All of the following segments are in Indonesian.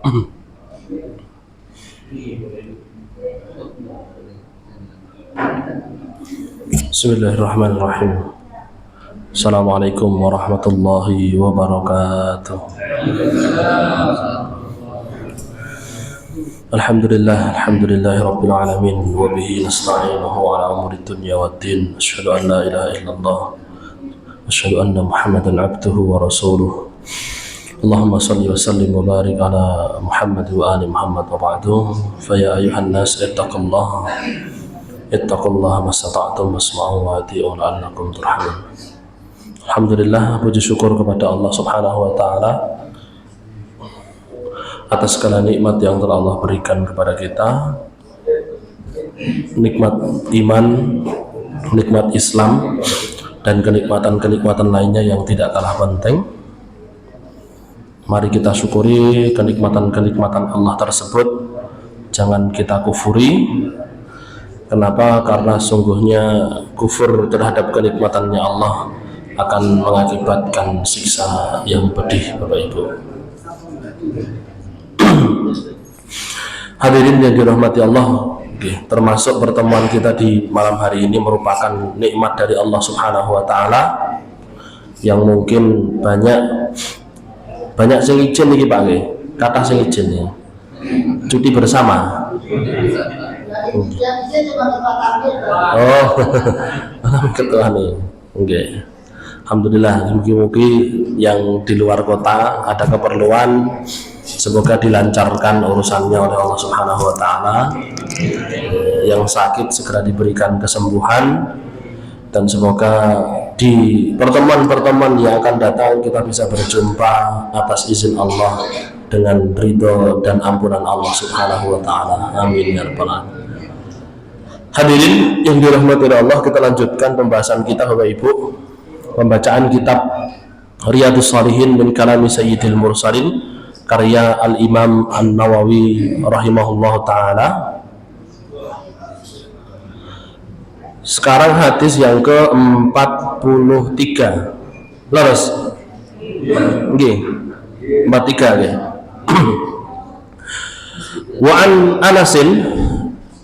Bismillahirrahmanirrahim. Assalamualaikum warahmatullahi wabarakatuh. Alhamdulillahi rabbil alamin wa bihi nasta'inuhu ala umuri dunya waddin. Asyhadu an la ilaha illallah wa asyhadu anna Muhammadan abduhu wa rasuluh. Allahumma salli wa sallim wa barik ala Muhammad wa ali Muhammad wa ba'du. Fa ya ayuhan nas ittaqullaha mastata'tum wasma'u wa ati'u la'allakum turhamun. Alhamdulillah, puji syukur kepada Allah Subhanahu wa taala atas segala nikmat yang telah Allah berikan kepada kita. Nikmat iman, nikmat Islam, dan kenikmatan-kenikmatan lainnya yang tidak kalah penting. Mari kita syukuri kenikmatan-kenikmatan Allah tersebut, jangan kita kufuri. Kenapa? Karena sungguhnya kufur terhadap kenikmatannya Allah akan mengakibatkan siksa yang pedih, Bapak Ibu. Hadirin yang dirahmati Allah, termasuk pertemuan kita di malam hari ini merupakan nikmat dari Allah Subhanahu wa taala yang mungkin banyak sing izin iki Pak nggih. Kata sing izin ya. Cuti bersama. Oh, ketua nih. Oke. Alhamdulillah, mungkin yang di luar kota ada keperluan, semoga dilancarkan urusannya oleh Allah Subhanahu wa taala. Yang sakit segera diberikan kesembuhan, dan semoga di pertemuan-pertemuan yang akan datang kita bisa berjumpa atas izin Allah dengan ridho dan ampunan Allah Subhanahu wa taala. Amin ya rabbal alamin. Hadirin yang dirahmati Allah, kita lanjutkan pembahasan kita Bapak Ibu. Pembacaan kitab Riyadhus Shalihin min kalami Sayyidil Mursalin karya Al-Imam An-Nawawi rahimahullahu taala. Sekarang hadis yang ke-43. Leres? Nggih. 43 nggih. Wa an Anasin,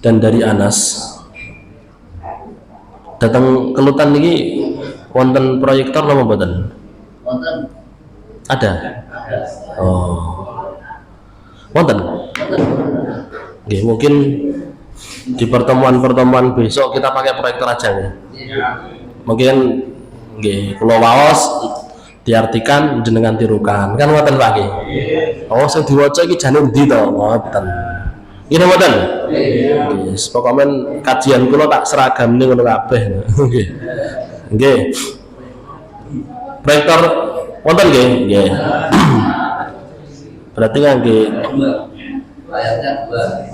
dan dari Anas. Datang kelutan niki wonten proyektor napa mboten? Wonten. Ada? Oh. Wonten. Nggih, mungkin di pertemuan-pertemuan besok kita pakai proyektor aja ya. Mungkin nggih kula waos diartikan jenengan tirukan. Kan ngoten Pak nggih. Oh, sing diwaca iki jane endi to? Ngoten. Ini mboten? Nggih. Pokoke kajian kula tak seragamne ngono kabeh. Nggih. Nggih. Proyektor wonten nggih? Nggih. Berarti nggih layarnya 2.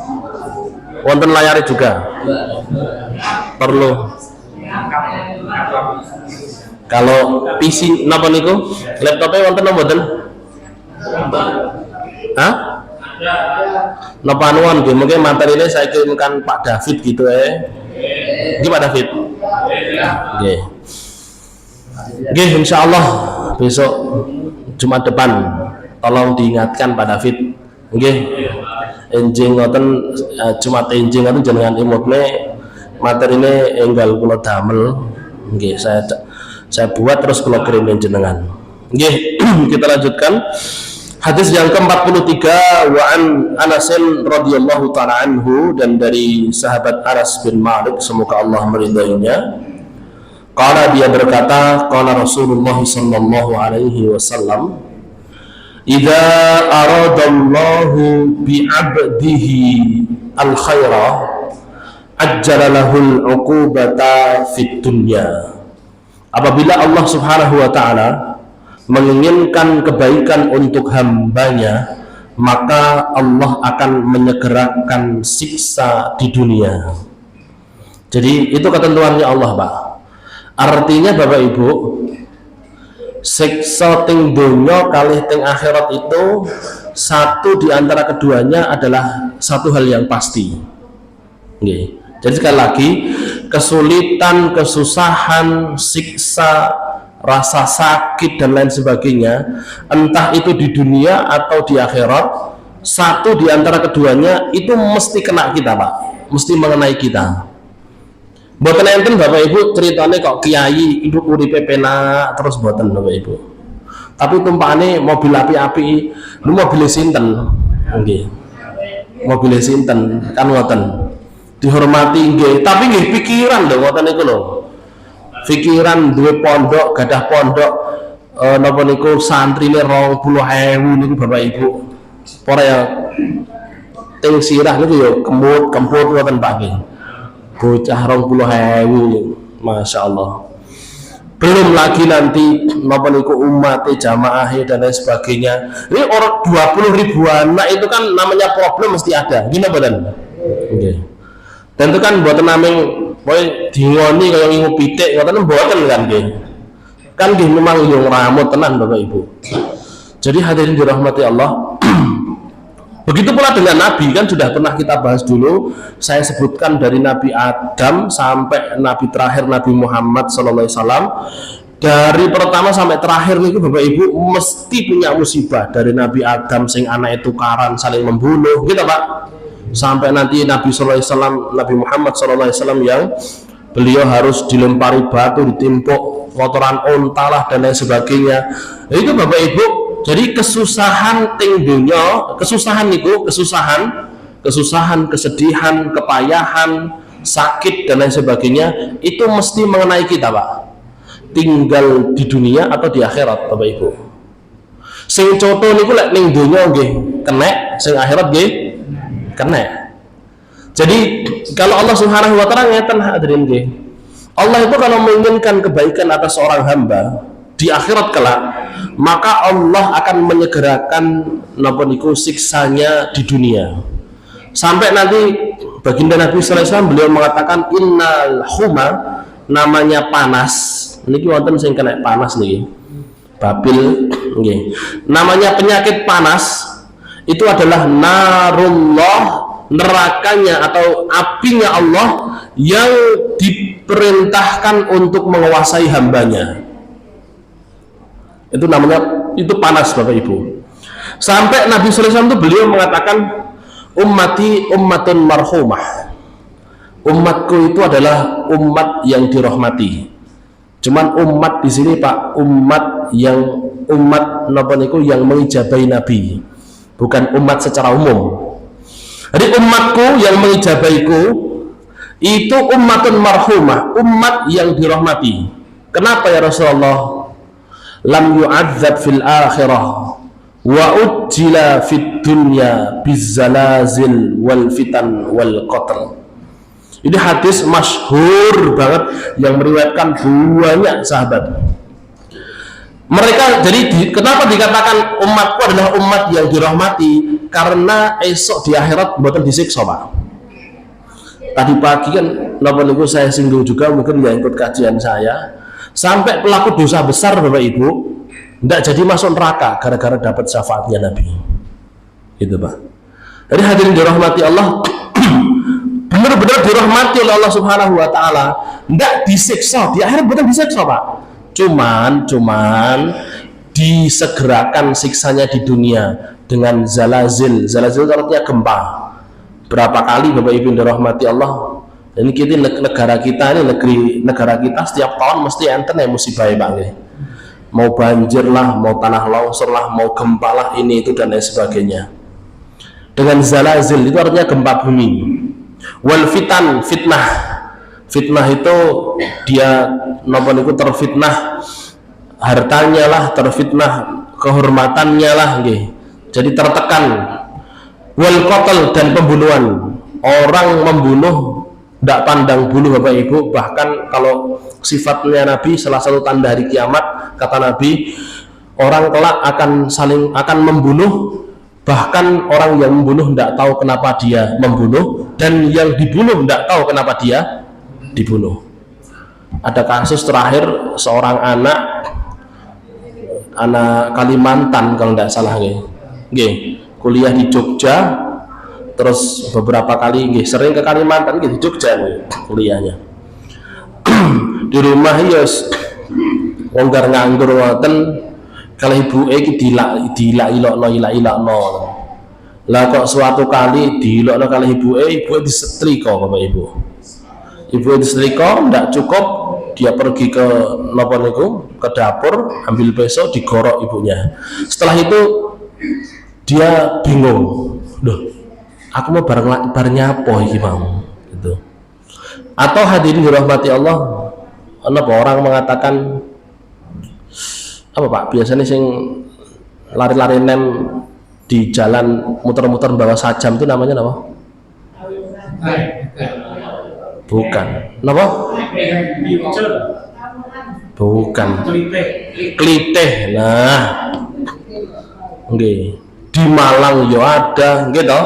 Wonten layarnya juga? Perlu. Kalau PC napa niku? Laptopnya wonten napa mboten? Hah? Napa anuan nggih, mungkin materinya saya kirimkan Pak David gitu Nggih Pak David. Nggih. Nggih, insyaallah besok Jumat depan tolong diingatkan Pak David. Nggih. Enjing ngoten Jumat enjing ngoten jenengan imutne materine enggal kula damel. Nggih, saya buat terus kula kirimin jenengan. Nggih, kita lanjutkan. Hadis yang ke-43, wa an Anasin radhiyallahu ta'ala anhu, dan dari sahabat Anas bin Malik, semoga Allah meridainya. Qala, dia berkata, qala Rasulullah sallallahu alaihi wasallam, idza aradallahu bi'abdihi al-khaira ajjala lahul 'uqubata fid dunya. Apabila Allah Subhanahu wa taala menginginkan kebaikan untuk hambanya, maka Allah akan menyegerakan siksa di dunia. Jadi itu ketentuannya Allah, Pak. Artinya Bapak Ibu, siksa ting dunya kalih ting akhirat itu satu di antara keduanya adalah satu hal yang pasti. Nggih. Jadi sekali lagi, kesulitan, kesusahan, siksa, rasa sakit dan lain sebagainya, entah itu di dunia atau di akhirat, satu di antara keduanya itu mesti kena kita, Pak, mesti mengenai kita. Mboten enten Bapak Ibu ceritanya kok kiai ibu uripe penak terus mboten Bapak Ibu. Tapi tumpakane mobil api-api, lu mobil sinten? Nggih. Mobil sinten kan ngoten. Dihormati nggih, tapi nggih pikiran lho ngoten niku lho. Pikiran duwe pondok, gadah pondok napa niku santrine 20.000 niku Bapak Ibu. Ora ya teng sirah niku ya kemput ngoten Pak nggih. Bocah 20.000, Masya Allah. Belum lagi nanti napa niku umat jamaah dan lain sebagainya. Ini orang 20.000 anak itu kan namanya problem mesti ada. Gini badan. Oke. Dan itu kan buatan nameng boy dingoni kaya ngingu pitik ngoten mboten kan nggih. Kan nggih memang yang ramut tenan Bapak Ibu. Jadi hadirin dirahmati Allah. Begitu pula dengan Nabi, kan sudah pernah kita bahas dulu. Saya sebutkan dari Nabi Adam sampai Nabi terakhir Nabi Muhammad SAW. Dari pertama sampai terakhir itu Bapak Ibu mesti punya musibah. Dari Nabi Adam sing anak tukaran saling membunuh, gitu Pak. Sampai nanti Nabi SAW, Nabi Muhammad SAW yang beliau harus dilempari batu, ditimpuk kotoran unta lah dan lain sebagainya. Itu Bapak Ibu. Jadi kesusahan ting dunya, kesusahan, kesedihan, kepayahan, sakit dan lain sebagainya itu mesti mengenai kita, Pak. Tinggal di dunia atau di akhirat, Bapak Ibu. Sing conto niku lek ning dunya nggih kenek, sing akhirat nggih kenek. Jadi kalau Allah Subhanahu wa taala ngeten hadirin nggih. Allah itu kalau menginginkan kebaikan atas seorang hamba di akhirat kelak, maka Allah akan menyegerakan napa niku siksanya di dunia. Sampai nanti baginda Nabi sallallahu alaihi wasallam beliau mengatakan innal huma, namanya panas. Niki wonten sing kena panas niki. Babil nggih. Namanya penyakit panas itu adalah narullah, nerakanya atau apinya Allah yang diperintahkan untuk menguasai hambanya. Itu namanya, itu panas Bapak Ibu. Sampai Nabi sallallahu alaihi wasallam itu beliau mengatakan ummati ummatun marhumah. Umatku itu adalah umat yang dirahmati. Cuman umat di sini Pak, umat napa niku yang mengijabahi Nabi, bukan umat secara umum. Jadi umatku yang mengijabahiku itu ummatun marhumah, umat yang dirahmati. Kenapa ya Rasulullah? Lam yu'adzab fil akhirah wa ujjila fid dunya bizzalazil wal fitan wal qatl. Ini hadis masyhur banget yang meriwayatkan banyak sahabat. Mereka jadi kenapa dikatakan umatku adalah umat yang dirahmati? Karena esok di akhirat mboten disiksa, Pak. Tadi pagi kan napa niku saya singgung juga, mungkin ya ikut kajian saya. Sampai pelaku dosa besar Bapak Ibu tidak jadi masuk neraka gara-gara dapat syafaatnya Nabi. Gitu Pak. Jadi hadirin dirahmati Allah, benar-benar dirahmati oleh Allah Subhanahu wa taala, tidak disiksa di akhirat, bukan disiksa Pak. Cuman disegerakan siksanya di dunia dengan zalazil. Zalazil itu artinya gempa. Berapa kali Bapak Ibu dirahmati Allah? Ini kita negara kita ini negara kita setiap tahun mesti enten ya musibah Pak. Mau banjir lah, mau tanah longsor lah, mau gempa lah, ini itu dan lain sebagainya. Dengan zalazil itu artinya gempa bumi. Wal fitan, fitnah. Fitnah itu dia napa niku terfitnah hartanya lah, terfitnah kehormatannya lah nggih. Jadi tertekan. Wal qatl, dan pembunuhan. Orang membunuh tidak pandang bulu Bapak Ibu. Bahkan kalau sifatnya Nabi, salah satu tanda hari kiamat kata Nabi, orang kelak akan membunuh. Bahkan orang yang membunuh tidak tahu kenapa dia membunuh, dan yang dibunuh tidak tahu kenapa dia dibunuh. Ada kasus terakhir seorang anak Kalimantan kalau tidak salah nggih, kuliah di Jogja. Terus beberapa kali sering ke Kalimantan di Jogja kuliahnya. Di rumah yos wonggar nganggur ngoten kalau ibu iki dilak-ilokno. Lah kok suatu kali dilokno kali ibu disetrika Bapak Ibu. Ibu disetrika ndak cukup, dia pergi ke napa niku, ke dapur ambil pisau digorok ibunya. Setelah itu dia bingung. Loh, aku mau bareng nyapo iki mau gitu. Atau hadirin dirahmati Allah, apa orang mengatakan apa Pak, biasanya sing lari-lari nem di jalan muter-muter bawa sajam itu namanya apa? Bukan. Napa? Bukan. Klitih. Nah. Nggih. Di Malang yo ada, nggih toh?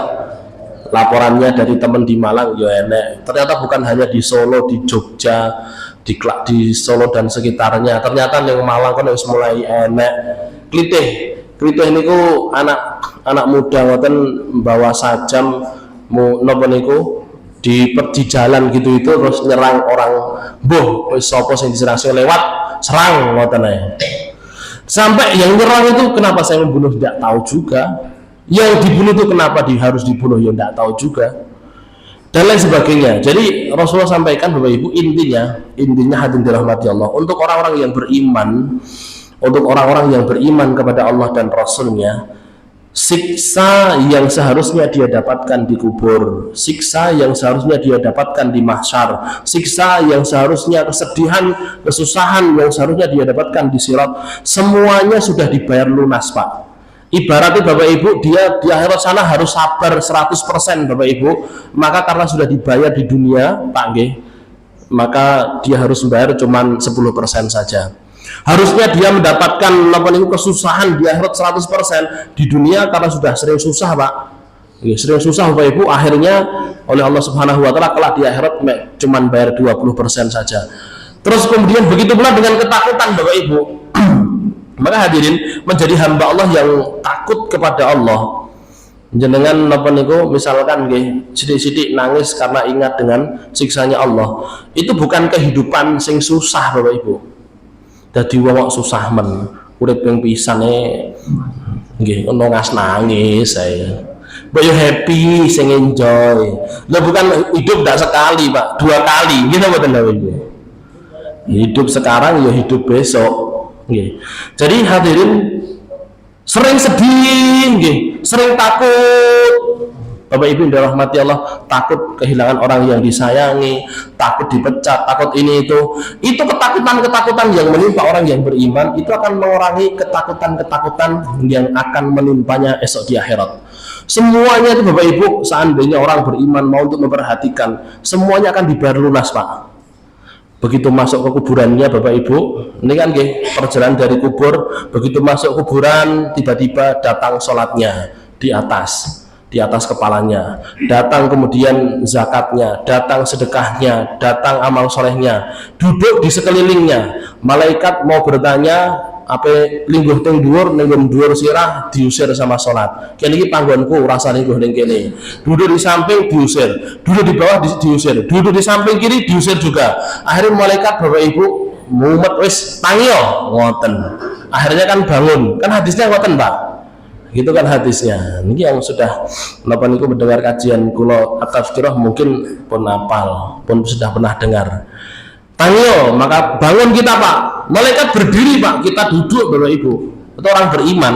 Laporannya dari teman di Malang yo enek. Ternyata bukan hanya di Solo, di Jogja, di Solo dan sekitarnya. Ternyata yang Malang kan wis mulai enek. Klitih. Klitih niku anak muda ngoten bawa sajam napa niku di jalan gitu itu terus nyerang orang, mbuh wis sapa sing diserang lewat serang ngoten ae. Sampai yang nyerang itu kenapa saya membunuh tidak tahu juga, yang dibunuh itu kenapa harus dibunuh ya tidak tahu juga, dan lain sebagainya. Jadi Rasulullah sampaikan Bapak Ibu, intinya hadirin dirahmati Allah, untuk orang-orang yang beriman kepada Allah dan Rasulnya, siksa yang seharusnya dia dapatkan di kubur, siksa yang seharusnya dia dapatkan di mahsyar, siksa yang seharusnya kesedihan, kesusahan yang seharusnya dia dapatkan di sirat, semuanya sudah dibayar lunas Pak. Ibaratnya Bapak Ibu, dia di akhirat sana harus sabar 100% Bapak Ibu, maka karena sudah dibayar di dunia Pak nggih, maka dia harus membayar cuman 10% saja. Harusnya dia mendapatkan kesusahan di akhirat 100%, di dunia karena sudah sering susah Pak, sering susah Bapak Ibu, akhirnya oleh Allah Subhanahu wa Ta'ala kelak di akhirat cuman bayar 20% saja. Terus kemudian begitu pula dengan ketakutan Bapak Ibu. Maka hadirin, menjadi hamba Allah yang takut kepada Allah, jenengan misalkan sidik-sidik nangis karena ingat dengan siksanya Allah, itu bukan kehidupan sing susah Bapak Ibu. Dadi wong susah men, urip ping pisane nggih ono nangis saya. Mbok yo happy, sing enjoy. Lah bukan hidup ndak sekali, Pak, 2 kali. Gitu mboten Bapak Ibu. Hidup sekarang ya hidup besok. Nggih. Jadi hadirin, sering sedih nggih, sering takut. Bapak Ibu yang dirahmati Allah, takut kehilangan orang yang disayangi, takut dipecat, takut ini itu ketakutan yang menimpa orang yang beriman, itu akan mengurangi ketakutan yang akan menimpanya esok di akhirat. Semuanya itu Bapak Ibu, seandainya orang beriman mau untuk memperhatikan, semuanya akan dibayar lunas Pak. Begitu masuk ke kuburannya Bapak Ibu, ini kan perjalanan dari kubur, begitu masuk kuburan tiba-tiba datang sholatnya di atas kepalanya, datang kemudian zakatnya, datang sedekahnya, datang amal solehnya, duduk di sekelilingnya. Malaikat mau bertanya, apa lingguh teng dhuwur, ning dhuwur sirah diusir sama sholat. Kene iki panggonku rasa lingguh ning kene. Duduk di samping diusir, duduk di bawah diusir, duduk di samping kiri diusir juga. Akhirnya malaikat Bapak Ibu mumet wis tangi yo ngoten. Akhirnya kan bangun. Kan hadisnya ngoten, Pak. Gitu kan hadisnya. Ini yang sudah niku mendengar kajian kula at-tafsirah mungkin pun hafal, pun sudah pernah dengar. Tangyo, maka bangun kita Pak. Malaikat berdiri Pak, kita duduk Bapak Ibu. Itu orang beriman.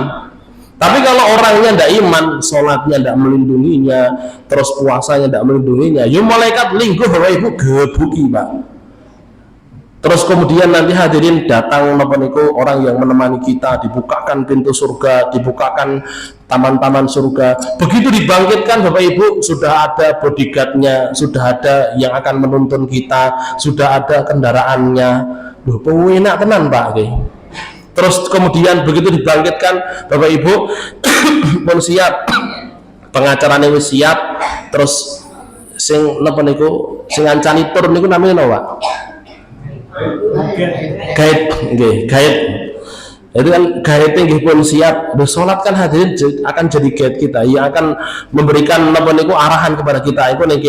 Tapi kalau orangnya tidak iman, sholatnya tidak melindunginya, terus puasanya tidak melindunginya, ya malaikat lingkuh Bapak Ibu gebuki Pak. Terus kemudian nanti hadirin datang orang yang menemani kita, dibukakan pintu surga, dibukakan taman-taman surga. Begitu dibangkitkan Bapak Ibu, sudah ada bodyguardnya, sudah ada yang akan menuntun kita, sudah ada kendaraannya. Loh, enak tenan Pak. Terus kemudian begitu dibangkitkan Bapak Ibu pun siap, pengacaranya wis siap. Terus sing sing ngancani tur niku namanya Pak? Guide. Itu kan guide nggih pun siap. Bersolat kan hadirin akan jadi guide kita, yang akan memberikan arahan kepada kita. Iku ning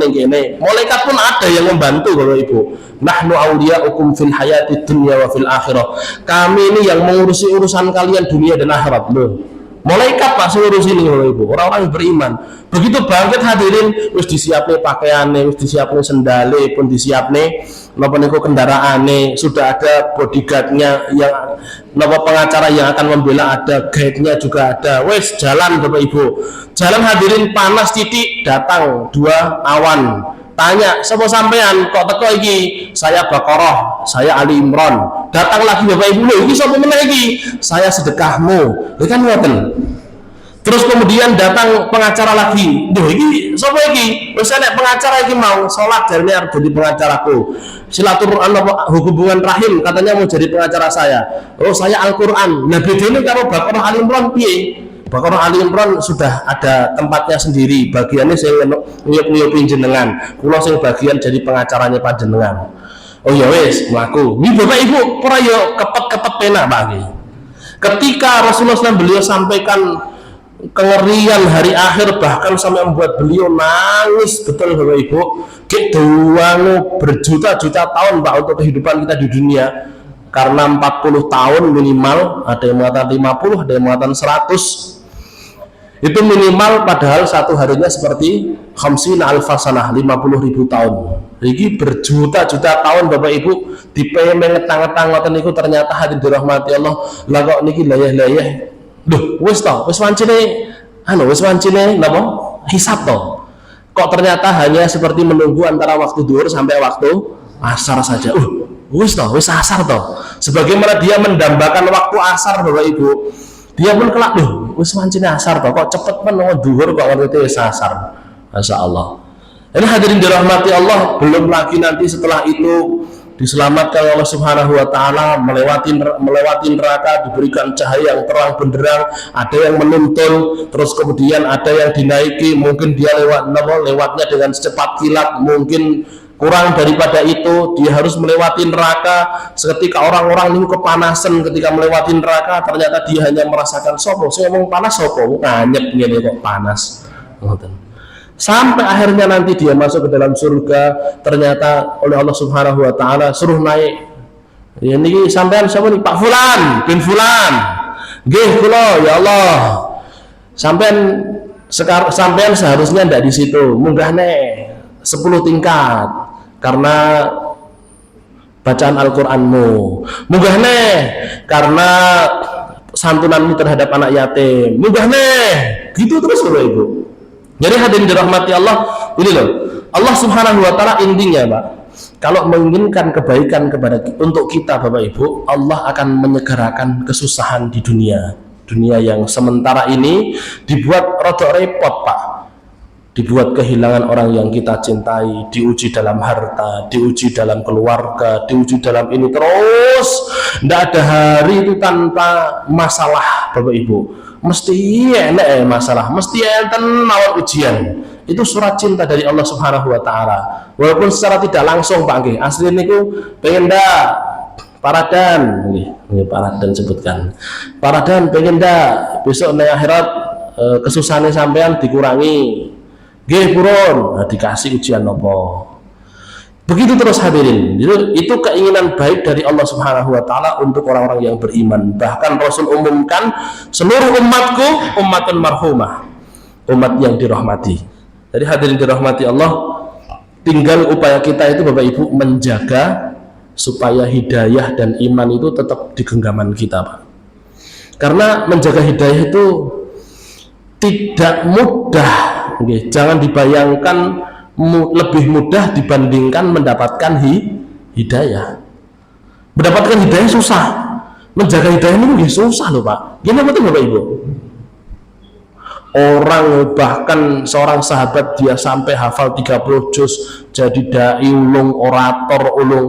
kene. Malaikat pun ada yang membantu Bapak Ibu. Nahnu awliya'ukum fil hayati dunya wa fil akhirah. Kami ini yang mengurusi urusan kalian dunia dan akhirat. Loh. Malaikat Pak seluruh sini Ibu, orang-orang beriman. Begitu bangkit hadirin, wis disiapne pakaiane, wis disiapne sendale, pun disiapne napa niku kendaraane, sudah ada bodyguardnya yang napa pengacara yang akan membela ada, guide-nya juga ada. Wis jalan Bapak Ibu. Jalan hadirin panas titik, datang dua awan. Tanya, sapa sampean kok teko iki? Saya Baqarah, saya Ali Imran. Datang lagi Bapak Ibu, lho iki sapa meneh iki? Saya sedekahmu. Lho kan ngoten. Terus kemudian datang pengacara lagi. Lho iki sapa iki? Wis nek pengacara iki mau salat jarene arep jadi pengacaraku. Silaturahmi hubungan rahim katanya mau jadi pengacara saya. Oh, saya Al-Qur'an. Nah, bedane karo Baqarah Ali Imran piye? Baqarah Ali Imran sudah ada tempatnya sendiri, bagiannya saya ngiyup-ngiyupin jenengan, kula sing bagian jadi pengacaranya panjenengan. Oh ya wis, mlaku. Wi Bapak Ibu, ora ya kepet-kepet penak Pak iki. Ketika Rasulullah SAW beliau sampaikan kengerian hari akhir, bahkan sampai membuat beliau nangis betul Bapak Ibu. Kek doangu berjuta-juta tahun Pak untuk kehidupan kita di dunia. Karena 40 tahun minimal, ada yang mengatakan 50, ada yang mengatakan 100. Itu minimal, padahal satu harinya seperti khamsina alfasanah, 50.000 tahun. Ini berjuta-juta tahun Bapak Ibu dipemeng ngetang-ngetang ngoten niku, ternyata hadirin dirahmati Allah. Lah kok niki layah-layah. Duh, wis to, wis wancine wis wancine napa? Hisab to. Kok ternyata hanya seperti menunggu antara waktu zuhur sampai waktu asar saja. Wis to, wis asar to. Sebagaimana dia mendambakan waktu asar Bapak Ibu. Dia pun kelak, wis wancine asar to, kok cepet men dhuwur kok ngerti wis asar. Masyaallah. Ini hadirin dirahmati Allah, belum lagi nanti setelah itu diselamatkan Allah Subhanahu wa taala, melewati neraka, diberikan cahaya yang terang benderang, ada yang menuntun, terus kemudian ada yang dinaiki, mungkin dia lewatnya dengan secepat kilat, mungkin kurang daripada itu, dia harus melewati neraka. Seketika orang-orang ini kepanasan ketika melewati neraka, ternyata dia hanya merasakan sopo, saya ngomong panas sopo, nganyep ngene kok panas. Sampai akhirnya nanti dia masuk ke dalam surga, ternyata oleh Allah Subhanahu wa taala suruh naik. Ya niki sampean sapa nih? Pak Fulan bin Fulan. Nggih kula ya Allah. Sampean seharusnya ndak di situ, munggah nek 10 tingkat karena bacaan Al-Qur'anmu. Munggah nih karena santunanmu terhadap anak yatim. Munggah nih. Gitu terus Bapak Ibu. Jadi hadirin dirahmati Allah, ini loh. Allah Subhanahu wa taala intinya, Pak, kalau menginginkan kebaikan untuk kita Bapak Ibu, Allah akan menyegerakan kesusahan di dunia. Dunia yang sementara ini dibuat rodok repot, Pak. Dibuat kehilangan orang yang kita cintai, diuji dalam harta, diuji dalam keluarga, diuji dalam ini terus. Tidak ada hari itu tanpa masalah Bapak Ibu. Mesti enak masalah, mesti enten mawon ujian. Itu surat cinta dari Allah Subhanahu wa taala. Walaupun secara tidak langsung Pak nggih, asli niku pengen ndak paradan nggih, paradan sebutkan. Paradan pengen ndak besok nang akhirat kesusahan sampean dikurangi. Nggih purun, dikasih ujian nopo. Begitu terus hadirin. Itu keinginan baik dari Allah Subhanahu wa taala untuk orang-orang yang beriman. Bahkan Rasul umumkan seluruh umatku ummatun marhumah, umat yang dirahmati. Jadi hadirin dirahmati Allah, tinggal upaya kita itu Bapak Ibu menjaga supaya hidayah dan iman itu tetap di genggaman kita, Pak. Karena menjaga hidayah itu tidak mudah. Jangan dibayangkan lebih mudah dibandingkan mendapatkan hidayah. Mendapatkan hidayah susah, menjaga hidayah ini susah loh Pak. Gini betul Bapak Ibu. Orang bahkan seorang sahabat dia sampai hafal 30 juz, jadi dai ulung, orator ulung.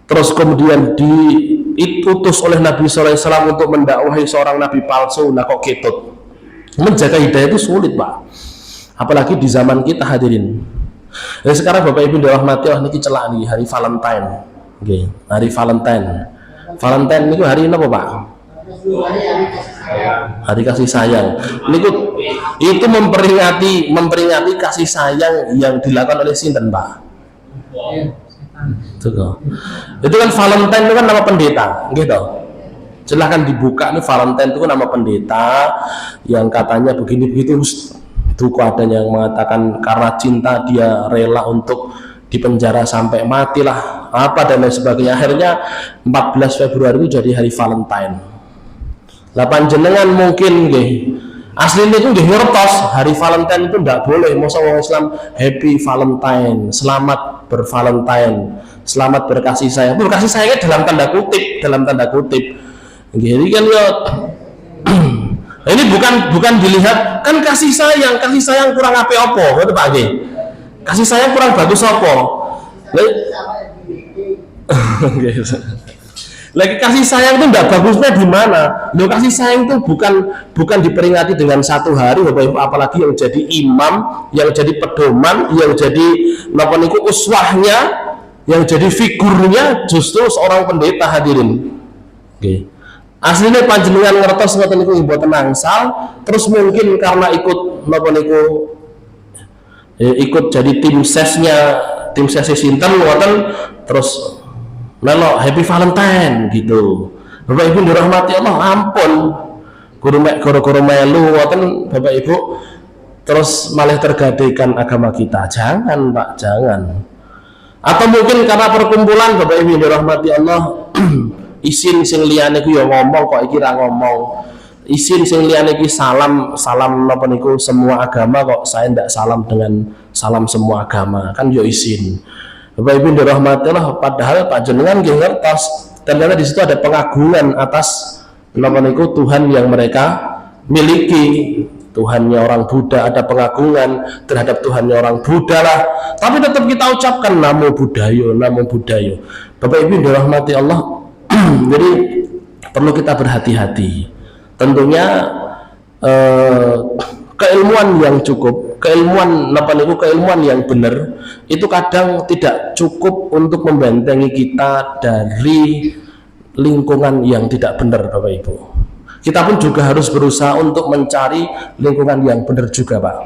Terus kemudian diutus oleh Nabi SAW untuk mendakwahi seorang nabi palsu. Nah kok ketut. Menjaga hidayah itu sulit Pak. Apalagi di zaman kita hadirin. Jadi sekarang Bapak Ibu dirahmati Allah, niki celak nih hari Valentine. Oke, hari Valentine. Valentine niku hari apa Pak? Hari kasih sayang. Niku itu memperingati kasih sayang yang dilakukan oleh sinten Pak? Itu kan Valentine itu kan nama pendeta, gitu. Silahkan dibuka, ini Valentine itu nama pendeta yang katanya begini begitu. Duku ada yang mengatakan karena cinta dia rela untuk dipenjara sampai mati lah apa dan lain sebagainya. Akhirnya 14 Februari itu jadi hari Valentine. Lah panjenengan mungkin nggih aslinya itu nggih ngertos hari Valentine itu ndak boleh. Masa orang Islam happy Valentine, selamat bervalentine, selamat berkasih sayang. Berkasih sayangnya dalam tanda kutip. Jadi kan ya ini bukan dilihat kan kasih sayang kurang apa opo, gitu Pak G. Kasih sayang kurang bagus opo. Lagi kasih sayang itu tidak bagusnya di mana? Loh, kasih sayang itu bukan diperingati dengan satu hari, Bapak Ibu, apalagi yang jadi imam, yang jadi pedoman, yang jadi napa niku uswahnya, yang jadi figurnya justru seorang pendeta hadirin. Oke. Aslinya panjenengan ngertos ngoten niku mboten angsal, terus mungkin karena ikut napa niku ikut jadi tim sesnya sinten ngoten terus melok happy Valentine gitu. Bapak Ibu dirahmati Allah, ampun guru melu ngoten Bapak Ibu terus malah tergadaikan agama kita. Jangan Pak, jangan. Atau mungkin karena perkumpulan Bapak Ibu dirahmati Allah isin sing liyane ku ya ngomong kok iki ra ngomong. Isin sing liyane iki salam napa niku semua agama kok saya ndak salam dengan salam semua agama. Kan yo isin. Bapak Ibu dirahmati Allah, padahal panjenengan nggih ngertos ternyata di situ ada pengagungan atas napa niku Tuhan yang mereka miliki. Tuhannya orang Buddha, ada pengagungan terhadap Tuhannya orang Buddha lah. Tapi tetap kita ucapkan namo buddhaya, namo buddhaya. Bapak Ibu dirahmati Allah. Jadi perlu kita berhati-hati. Tentunya keilmuan yang cukup, keilmuan yang benar itu kadang tidak cukup untuk membentengi kita dari lingkungan yang tidak benar, Bapak Ibu. Kita pun juga harus berusaha untuk mencari lingkungan yang benar juga, Pak.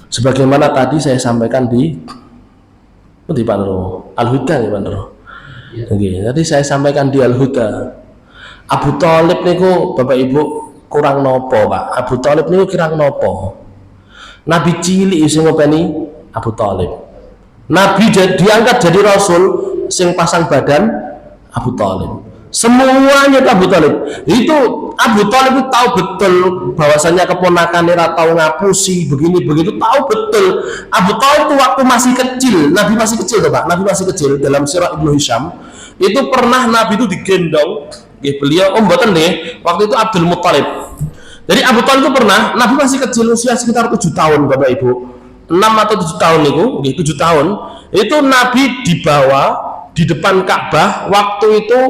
Sebagaimana tadi saya sampaikan di Pak Nero, Al-Huda ya Pak Nero. Okay. Tadi saya sampaikan di Al-Huda, Abu Thalib niku Bapak Ibu kurang nopo Pak. Abu Thalib niku kurang nopo. Nabi cilik sing ngopeni Abu Thalib. Nabi diangkat jadi rasul sing pasang badan Abu Thalib. Semuanya Abu Thalib. Itu Abu Thalib itu tahu betul bahwasanya keponakannya tahu ngapusi begini begitu, tahu betul. Abu Thalib itu waktu masih kecil, Nabi masih kecil tuh Pak, Nabi masih kecil. Dalam sirah Ibnu Hisham itu pernah Nabi itu digendong, beliau mboten deh, waktu itu Abdul Muthalib. Jadi Abu Thalib itu pernah, Nabi masih kecil usia sekitar 7 tahun Bapak Ibu, 6 atau 7 tahun itu, 7 tahun itu Nabi dibawa di depan Ka'bah. Waktu itu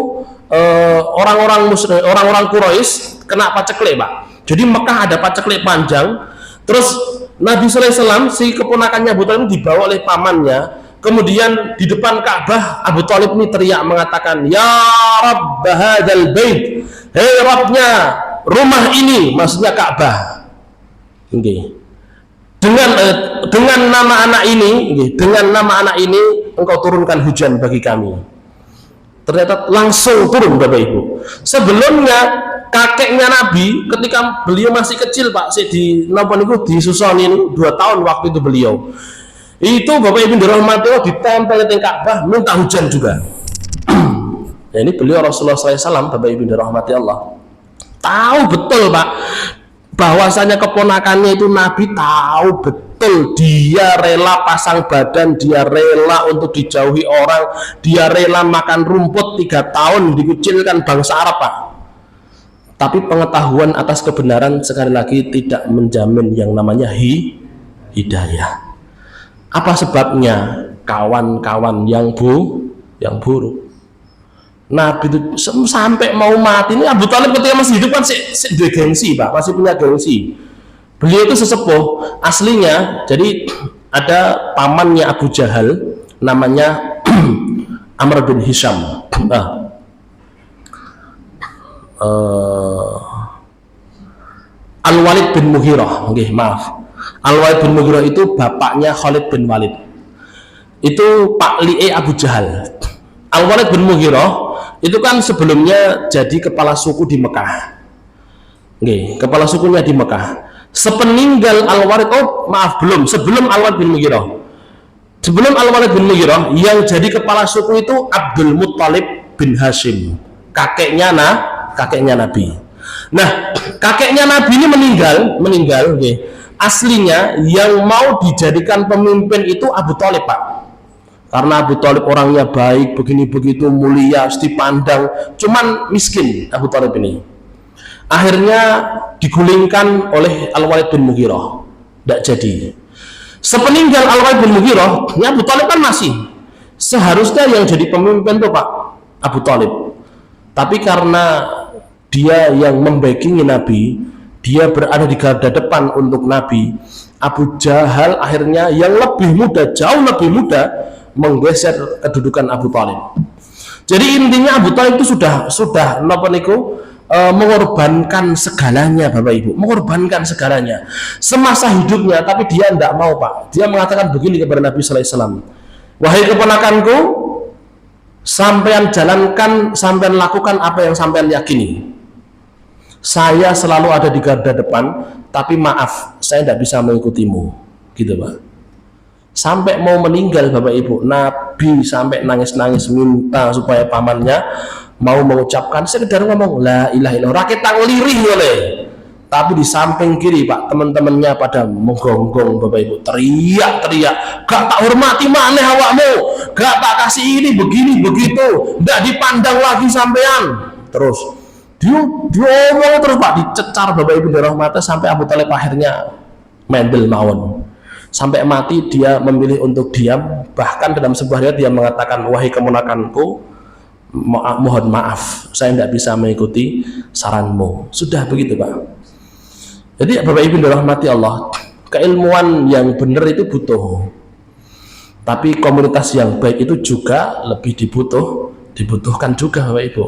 orang-orang Quraisy kena paceklik Pak. Jadi Mekah ada paceklik panjang. Terus Nabi sallallahu alaihi wasallam si keponakannya Abu Thalib dibawa oleh pamannya. Kemudian di depan Ka'bah Abu Thalib ini teriak mengatakan, "Ya Rabb hadzal bait." Hei Rabbnya rumah ini, maksudnya Ka'bah. Okay. Dengan nama anak ini, dengan nama anak ini engkau turunkan hujan bagi kami. Ternyata langsung turun Bapak Ibu. Sebelumnya kakeknya Nabi ketika beliau masih kecil Pak, di napa niku disusoni 2 tahun waktu itu beliau. Itu Bapak Ibu dirahmati Allah ditempel di Ka'bah minta hujan juga. Nah, ini beliau Rasulullah SAW Bapak Ibu dirahmati Allah. Tahu betul Pak bahwasanya keponakannya itu Nabi tahu betul dia rela pasang badan, dia rela untuk dijauhi orang, dia rela makan rumput 3 tahun dikucilkan bangsa Arab Pak. Tapi pengetahuan atas kebenaran sekali lagi tidak menjamin yang namanya hidayah. Apa sebabnya? Kawan-kawan yang buruk. Nabi itu sampai mau mati ini Abu Thalib ketika masih hidup kan gengsi Pak, masih punya gengsi. Beliau itu sesepuh aslinya, jadi ada pamannya Abu Jahal namanya Amr bin Hisham. Al-Walid bin Mughirah, maaf. Al-Walid bin Mughirah itu bapaknya Khalid bin Walid. Itu Pak Li'e Abu Jahal. Al-Walid bin Mughirah itu kan sebelumnya jadi kepala suku di Mekah. Oke, kepala sukunya di Mekah. Sepeninggal Al-Walid, oh maaf belum, sebelum Al-Walid bin Mughirah. Sebelum Al-Walid bin Mughirah, yang jadi kepala suku itu Abdul Muttalib bin Hashim, kakeknya Nabi. Nah, kakeknya Nabi ini meninggal. Okay. Aslinya yang mau dijadikan pemimpin itu Abu Thalib, Pak. Karena Abu Thalib orangnya baik, begini begitu mulia, dipandang, cuman miskin Abu Thalib ini. Akhirnya digulingkan oleh Al-Walid bin Mughirah, tidak jadi. Sepeninggal Al-Walid bin Mughirah, ya Abu Thalib kan masih. Seharusnya yang jadi pemimpin tuh Pak Abu Thalib. Tapi karena dia yang membackingi Nabi, dia berada di garda depan untuk Nabi, Abu Jahal akhirnya yang lebih muda, jauh lebih muda, menggeser kedudukan Abu Thalib. Jadi intinya Abu Thalib itu sudah mengorbankan segalanya, Bapak Ibu, mengorbankan segalanya semasa hidupnya, tapi dia tidak mau, Pak. Dia mengatakan begini kepada Nabi sallallahu alaihi wasallam, wahai keponakanku, sampean jalankan, sampean lakukan apa yang sampean yakini. Saya selalu ada di garda depan, tapi maaf, saya tidak bisa mengikutimu, gitu Pak. Sampai mau meninggal Bapak Ibu, Nabi sampai nangis-nangis minta supaya pamannya mau mengucapkan, sekedar ngomong la ilaha illallah, rakyat tak lirih oleh. Tapi di samping kiri Pak, teman-temannya pada menggonggong Bapak Ibu, teriak-teriak, gak tak hormati maneh awakmu, gak tak kasih ini begini begitu, ndak dipandang lagi sampean. Terus dia ngomong terus Pak, dicecar Bapak Ibu dari mata sampai Abu Thalib akhirnya mendel mawon. Sampai mati dia memilih untuk diam. Bahkan dalam sebuah riwayat dia mengatakan, wahai keponakanku, mohon maaf, saya tidak bisa mengikuti saranmu. Sudah begitu Pak. Jadi Bapak Ibu dirahmati Allah, keilmuan yang benar itu butuh, tapi komunitas yang baik itu juga lebih dibutuhkan juga Bapak Ibu.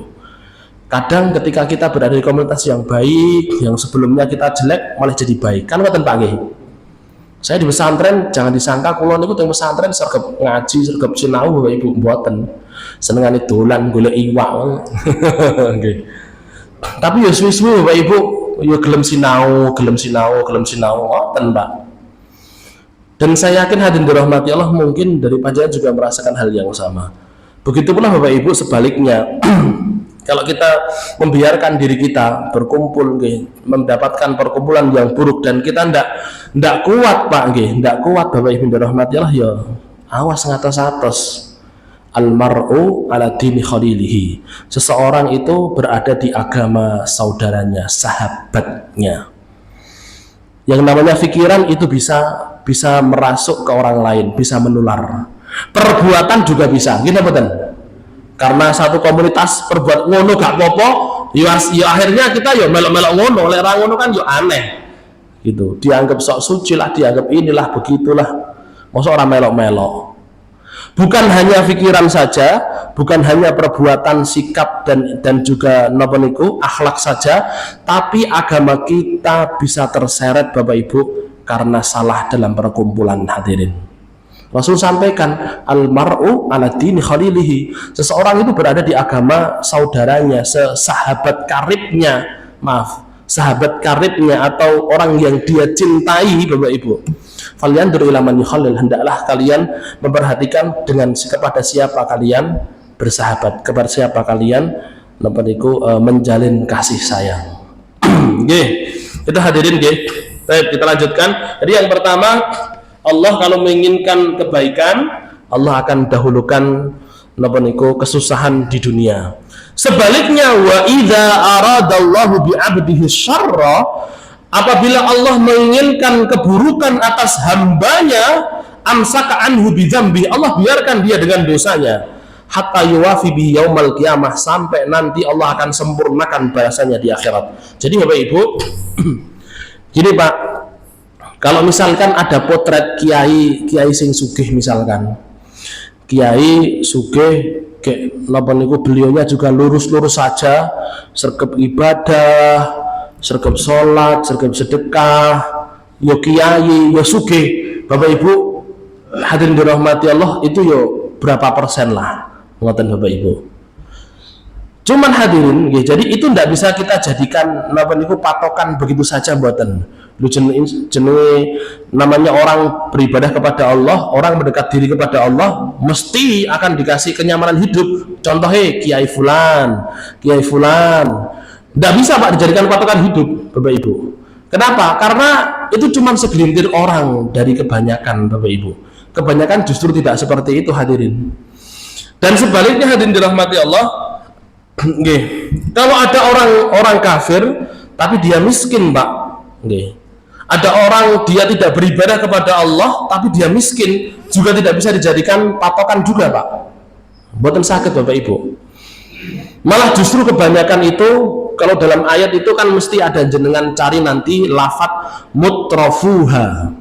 Kadang ketika kita berada di komunitas yang baik, yang sebelumnya kita jelek malah jadi baik. Kan ngoten Pak nggih. Saya di pesantren, jangan disangka kula niku teng pesantren sergap ngaji, sergap sinau Bapak Ibu, mboten. Senengane dolan golek iwak. Nggih. Tapi ya suwi-suwi Bapak Ibu, ya gelem sinau, ngoten Pak. Dan saya yakin hadirin dirahmati Allah, mungkin dari panjenengan juga merasakan hal yang sama. Begitu pula Bapak Ibu sebaliknya. Kalau kita membiarkan diri kita berkumpul, mendapatkan perkumpulan yang buruk dan kita ndak kuat Pak, ndak kuat Bapak Ibu dirahmati Allah, ya awas ngatos-atos. Almar'u ala dini khalilihi. Seseorang itu berada di agama saudaranya, sahabatnya. Yang namanya pikiran itu bisa merasuk ke orang lain, bisa menular. Perbuatan juga bisa, gitu betul. Karena satu komunitas perbuat ngono gak apa-apa, ya akhirnya kita ya melok-melok ngono, oleh orang ngono kan ya aneh. Gitu. Dianggap sok suci lah, dianggap inilah begitulah. Masa orang melok-melok. Bukan hanya pikiran saja, bukan hanya perbuatan, sikap dan juga napa niku akhlak saja, tapi agama kita bisa terseret Bapak Ibu karena salah dalam perkumpulan hadirin. Rasul sampaikan, almar'u ala dini khalilihi. Seseorang itu berada di agama saudaranya, sahabat karibnya atau orang yang dia cintai Bapak Ibu. Falyandur ila man yukhalil, hendaklah kalian memperhatikan kepada siapa kalian bersahabat, kepada siapa kalian menjalin kasih sayang. Nggih, itu hadirin nggih. Baik, kita lanjutkan. Jadi yang pertama, Allah kalau menginginkan kebaikan, Allah akan dahulukan kesusahan di dunia. Sebaliknya, wa idza aradallahu bi 'abdihi syarra, apabila Allah menginginkan keburukan atas hambanya, amsaka anhu bi dzambi, Allah biarkan dia dengan dosanya, hatta yuwafi bi yaumal qiyamah, sampai nanti Allah akan sempurnakan balasannya di akhirat. Jadi Bapak Ibu, gini Pak, kalau misalkan ada potret kiai sing sugih, misalkan kiai sugih kayak napa niku, beliaunya juga lurus-lurus saja, sergap ibadah, sergap sholat, sergap sedekah, yo kiai, yo sugih. Bapak Ibu hadirin dirahmati Allah, itu yo berapa persen lah, ngoten Bapak Ibu. Cuman hadirin, jadi itu tidak bisa kita jadikan napa niku patokan begitu saja mboten. Lu jenenge namanya orang beribadah kepada Allah, orang mendekat diri kepada Allah, mesti akan dikasih kenyamanan hidup. Contohnya Kiai Fulan. Tidak bisa Pak dijadikan patokan hidup, Bapak Ibu. Kenapa? Karena itu cuma segelintir orang dari kebanyakan, Bapak Ibu. Kebanyakan justru tidak seperti itu hadirin. Dan sebaliknya hadirin dirahmati Allah, kalau ada orang kafir tapi dia miskin Pak, ada orang dia tidak beribadah kepada Allah tapi dia miskin, juga tidak bisa dijadikan patokan juga Pak. Buatan sakit Bapak Ibu. Malah justru kebanyakan itu, kalau dalam ayat itu kan mesti ada jenengan cari nanti lafadz mutrafuha.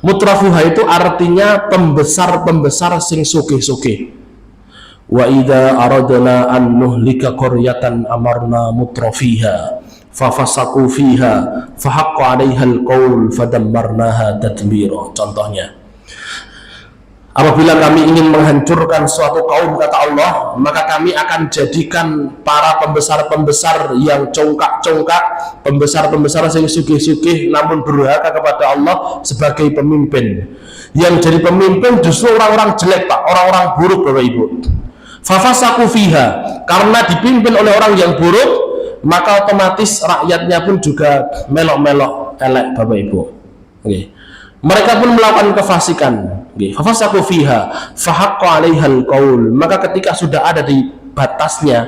Mutrafuha itu artinya pembesar sing sugih-sugih. Wa idza aradna an nuhlika qaryatan amarna mutrafiha fafasaku fiha fahaqqa 'alaiha alqaul fadammarnaha tadmira. Contohnya, apabila kami ingin menghancurkan suatu kaum, kata Allah, maka kami akan jadikan para pembesar yang congkak-congkak, pembesar yang sugih-sugih namun durhaka kepada Allah sebagai pemimpin. Yang jadi pemimpin justru orang-orang jelek Pak, orang-orang buruk Bapak Ibu. Fafasaku fiha, karena dipimpin oleh orang yang buruk, maka otomatis rakyatnya pun juga melok-melok elek Bapak Ibu. Mereka pun melakukan kefasikan. Fafasaku fiha fahaqqa 'alaihal qaul, maka ketika sudah ada di batasnya,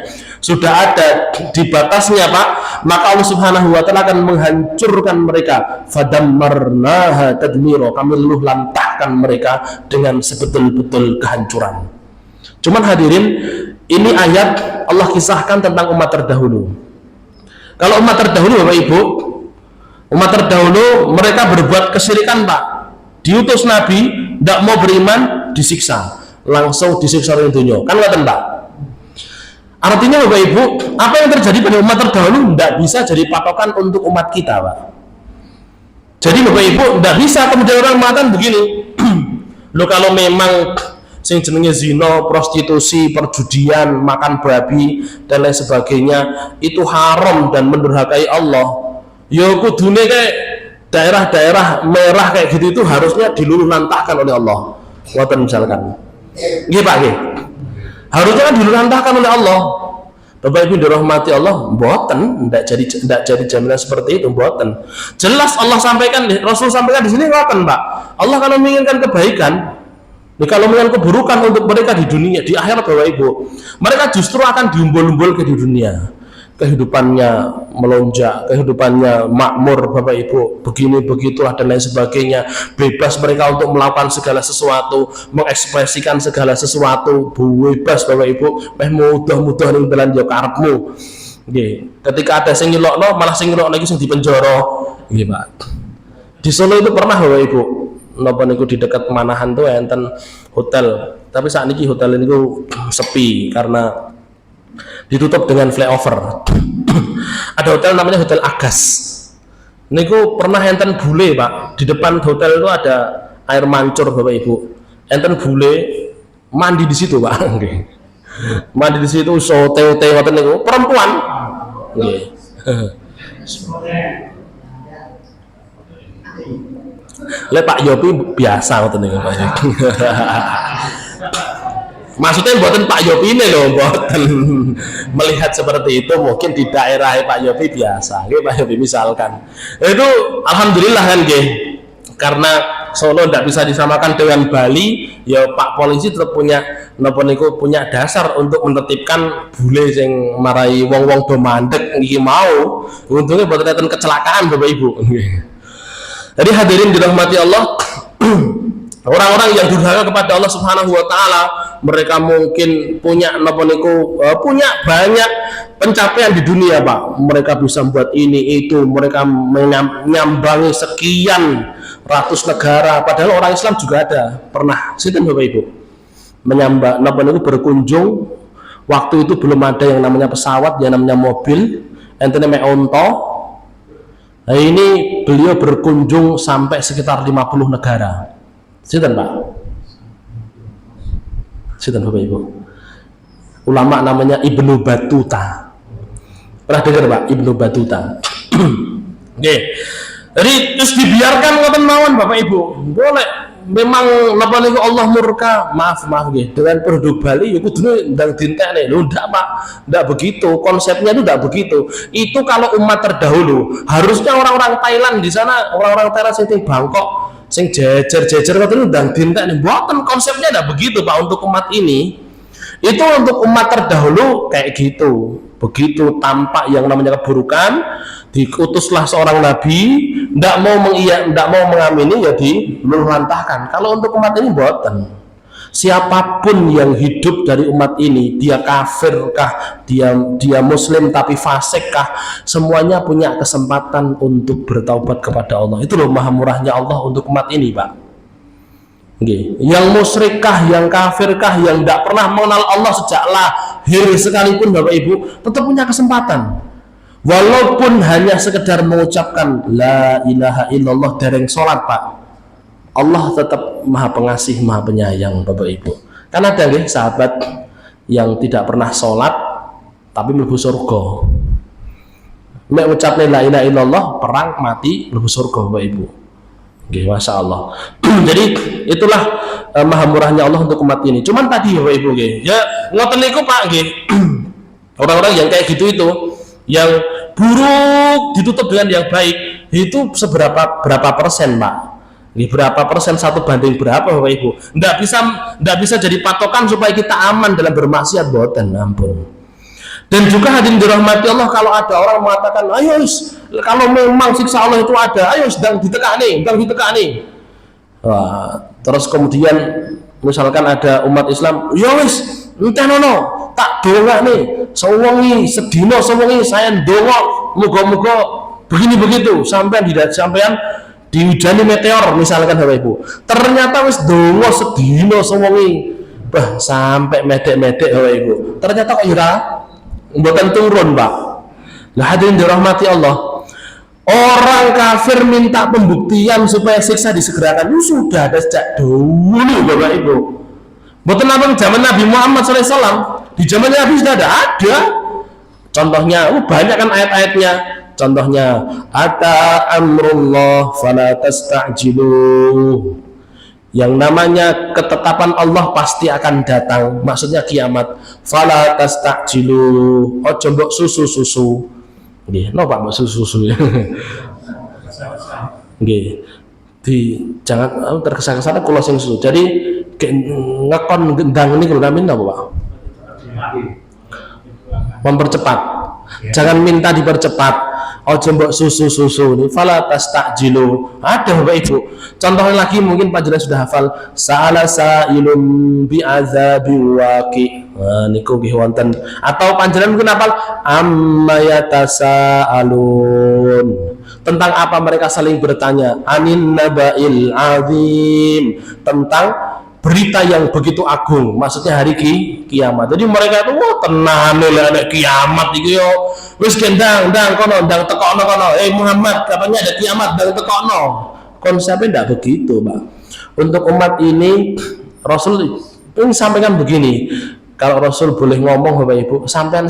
Pak, maka Allah Subhanahu wa taala akan menghancurkan mereka. Fadammarnaha tadmira, kami luluh lantahkan mereka dengan sebetul-betul kehancuran. Cuman hadirin, ini ayat Allah kisahkan tentang umat terdahulu. Kalau umat terdahulu Bapak Ibu, umat terdahulu mereka berbuat kesyirikan Pak. Diutus Nabi, tidak mau beriman, disiksa. Langsung disiksa oleh dunia. Kan nggak Pak? Artinya Bapak Ibu, apa yang terjadi pada umat terdahulu tidak bisa jadi patokan untuk umat kita Pak. Jadi Bapak Ibu, tidak bisa kemudian orang mengatakan begini, loh kalau memang sing jenenge zina, prostitusi, perjudian, makan babi dan lain sebagainya itu haram dan mendurhakai Allah, ya kudune kayak daerah-daerah merah kayak gitu itu harusnya diluluh lantahkan oleh Allah. Ngoten misalkan. Nggih Pak nggih. Harusnya kan diluluh lantahkan oleh Allah. Bapak Ibu dirahmati Allah, mboten, ndak jadi jaminan seperti itu, mboten. Jelas Allah sampaikan, Rasul sampaikan di sini ngoten Pak. Allah kalau menginginkan kebaikan, kalau menginginkan keburukan untuk mereka di dunia, di akhirat Bapak Ibu, mereka justru akan diumbul-umbul ke di dunia. Kehidupannya melonjak, kehidupannya makmur Bapak Ibu, begini begitulah dan lain sebagainya. Bebas mereka untuk melakukan segala sesuatu, mengekspresikan segala sesuatu, bebas Bapak Ibu, mudah-mudah ning dalan yo karepmu. Nggih. Ketika ada sing nyelokno, malah sing nyelokno iki sing dipenjara. Nggih, Pak. Di Solo itu pernah Bapak Ibu, napa niku di dekat Manahan tuh enten hotel, tapi saat ini hotel ini sepi karena ditutup dengan flyover. Ada hotel namanya Hotel Agas. Niku pernah enten bule Pak, di depan hotel itu ada air mancur Bapak Ibu. Enten bule mandi di situ Pak. Mandi di situ so teo ngoten niku perempuan. Nggih. Le Pak Yopi biasa ngoten niku Pak. Maksudnya buatan Pak Yopi ini loh, buatan melihat seperti itu mungkin di daerah Pak Yopi biasa, Pak Yopi misalkan itu alhamdulillah kan karena Solo tidak bisa disamakan dengan Bali, ya Pak Polisi tetap punya punya dasar untuk menertibkan bule yang marai wong-wong do mandek iki mau, untungnya buat kelihatan kecelakaan Bapak Ibu. Jadi hadirin dirahmati Allah, orang-orang yang durhaka kepada Allah Subhanahu wa taala, mereka mungkin punya punya banyak pencapaian di dunia Pak. Mereka bisa membuat ini itu, mereka menyambangi sekian ratus negara, padahal orang Islam juga ada pernah sinten Bapak Ibu menyambang berkunjung, waktu itu belum ada yang namanya pesawat, yang namanya mobil, enten mek onto. Nah, ini beliau berkunjung sampai sekitar 50 negara. Sinten Pak? Sinten Bapak Ibu? ulama namanya Ibnu Battuta. Pernah dengar Pak Ibnu Battuta? Oke. Jadi terus dibiarkan ngoten mawon Bapak Ibu. Boleh memang napa niku Allah murka, maaf nggih. Dengan penduduk Bali ya kudune ndang dintekne. Lho ndak Pak, ndak begitu. Konsepnya itu ndak begitu. Itu kalau umat terdahulu, harusnya orang-orang Thailand di sana, orang-orang Thailand sing Bangkok, sing jejer-jejer ngoten ndang dintekne. Mboten, konsepnya ndak begitu Pak untuk umat ini. Itu untuk umat terdahulu kayak gitu. Begitu tampak yang namanya keburukan, diutuslah seorang nabi, ndak mau mengamini ya diluluhlantahkan. Kalau untuk umat ini boten. Siapapun yang hidup dari umat ini, dia kafirkah, dia muslim tapi fasikkah, semuanya punya kesempatan untuk bertaubat kepada Allah. Itu loh maha murahnya Allah untuk umat ini, Pak. Yang musyrikkah, yang kafirkah, yang tidak pernah mengenal Allah sejak lahir sekalipun Bapak Ibu, tetap punya kesempatan. Walaupun hanya sekedar mengucapkan la ilaha illallah dereng sholat Pak, Allah tetap maha pengasih, maha penyayang Bapak Ibu. Kan ada nggih sahabat yang tidak pernah sholat tapi mlebu surga. Mek ucapne la ilaha illallah, perang mati mlebu surga Bapak Ibu. Masya Allah. Jadi itulah maha murahnya Allah untuk umat ini. Cuman tadi Bapak Ibu ya ngoten niku Pak orang-orang yang kayak gitu itu, yang buruk ditutup dengan yang baik, itu berapa persen Pak? Berapa persen, 1 banding berapa Bapak Ibu? Nggak bisa jadi patokan supaya kita aman dalam bermaksiat, boten, ampun. Dan juga hadirin dirahmati Allah, kalau ada orang mengatakan, ayo kalau memang siksa Allah itu ada, ayo sedang ditekani. Terus kemudian misalkan ada umat Islam, ya wis entah nono tak dongak nih sewengi sedino sewengi saya dongok muga-muga begini begitu sampean diudani meteor misalkan Bapak Ibu, ternyata wis dongok sedino sewengi sampai medek-medek Bapak Ibu, ternyata kok mboten turun Pak. Nah hadirin dirahmati Allah, orang kafir minta pembuktian supaya siksa disegerakan itu sudah ada sejak dulu Bapak Ibu. Mboten napa zaman Nabi Muhammad SAW, di zaman Nabi sudah ada. Contohnya banyak kan ayat-ayatnya. Contohnya ata amrullah fala tasta'jilu. Yang namanya ketetapan Allah pasti akan datang, maksudnya kiamat. Fala tasta'jilu, ojo mbok susu-susu. Nggih, napa mbok susu-susu ya? Nggih. Jangan tergesa-gesa kula sing susu. Jadi ngekon gendang ini kalau namin apa Pak? Mempercepat. Jangan minta dipercepat. Ojo mbok susu-susu ini fala tasta'jilu. Ada Bapak Ibu. Contohnya lagi mungkin panjenengan sudah hafal sa'ala sa'ilun bi'adzabi waqi. Nah niku nggih wonten. Atau panjenengan mungkin hafal amma yatasaalun. Tentang apa mereka saling bertanya? Anin naba'il azim. Tentang berita yang begitu agung, maksudnya hari kiamat. Jadi mereka itu tenang nek kiamat iki yo wis gendang kono ndang tekono kono. Muhammad katanya ada kiamat ndang tekono. Konsepnya tidak begitu, Pak. Untuk umat ini Rasul ingin sampaikan begini. Kalau Rasul boleh ngomong Bapak Ibu, sampean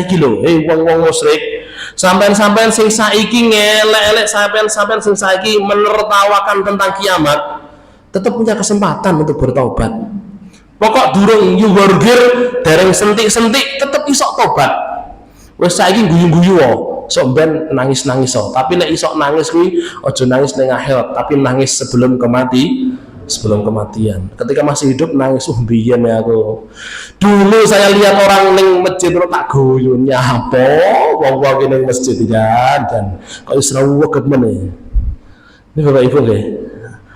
iki lho, wong-wong musyrik, sampean sing saiki ngelek-elek, sampean sing saiki menertawakan tentang kiamat, tetap punya kesempatan untuk bertobat. Pokok durung yuwargir dereng sentik-sentik tetap isok tobat. Wes saiki guyu-guyu sok ben nangis-nangis tapi lek isok nangis kuwi aja nangis ning akhirat, tapi nangis sebelum kematian. Ketika masih hidup nangis biyen ya aku. Dulu saya lihat orang ning masjid tak guyu nyapa wong-wong ning masjid dan kok wis ruwet meneh. Ini Bapak Ibu nggih.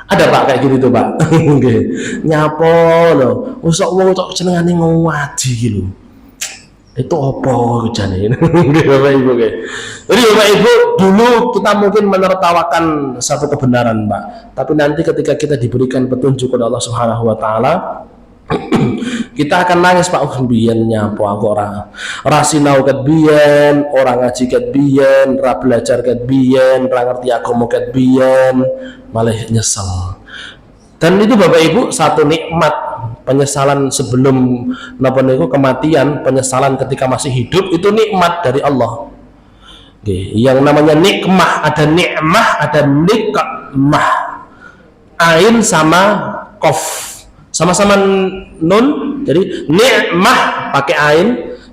Ada Pak kayak gitu tuh Pak. Nggih. Nyapo lho. Usok wong cok jenengane ngaji iki lho. Itu apa jane? Nggih Bapak Ibu nggih. Jadi Bapak Ibu, dulu kita mungkin menertawakan satu kebenaran, Pak. Tapi nanti ketika kita diberikan petunjuk oleh Allah Subhanahu wa taala, kita akan nangis Pak, biyen nyapo aku ora sinau ket biyen, ora ngaji ket biyen, ora belajar ket biyen, ora ngerti agama ket biyen, malah nyesel. Dan itu Bapak Ibu satu nikmat penyesalan sebelum napa niku kematian, penyesalan ketika masih hidup itu nikmat dari Allah. Yang namanya nikmah, ada nikmah, ada nikmah. Ain sama qaf sama-sama nun, jadi nikmah pakai ain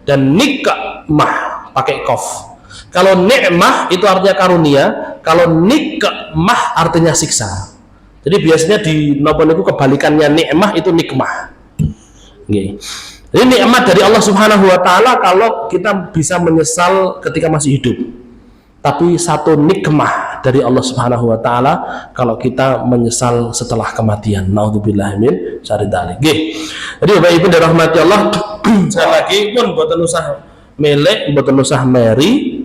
dan nikmah pakai qaf. Kalau nikmah itu artinya karunia, kalau nikmah artinya siksa. Jadi biasanya di napa niku kebalikannya nikmah itu nikmah. Nggih. Jadi nikmat dari Allah Subhanahu wa taala kalau kita bisa menyesal ketika masih hidup. Tapi satu nikmah dari Allah Subhanahu wa taala kalau kita menyesal setelah kematian. Naudzubillah min syarri dzalik. Nggih. Jadi Bapak Ibu dirahmati Allah, sekali lagi pun boten usah melek, boten usah meri.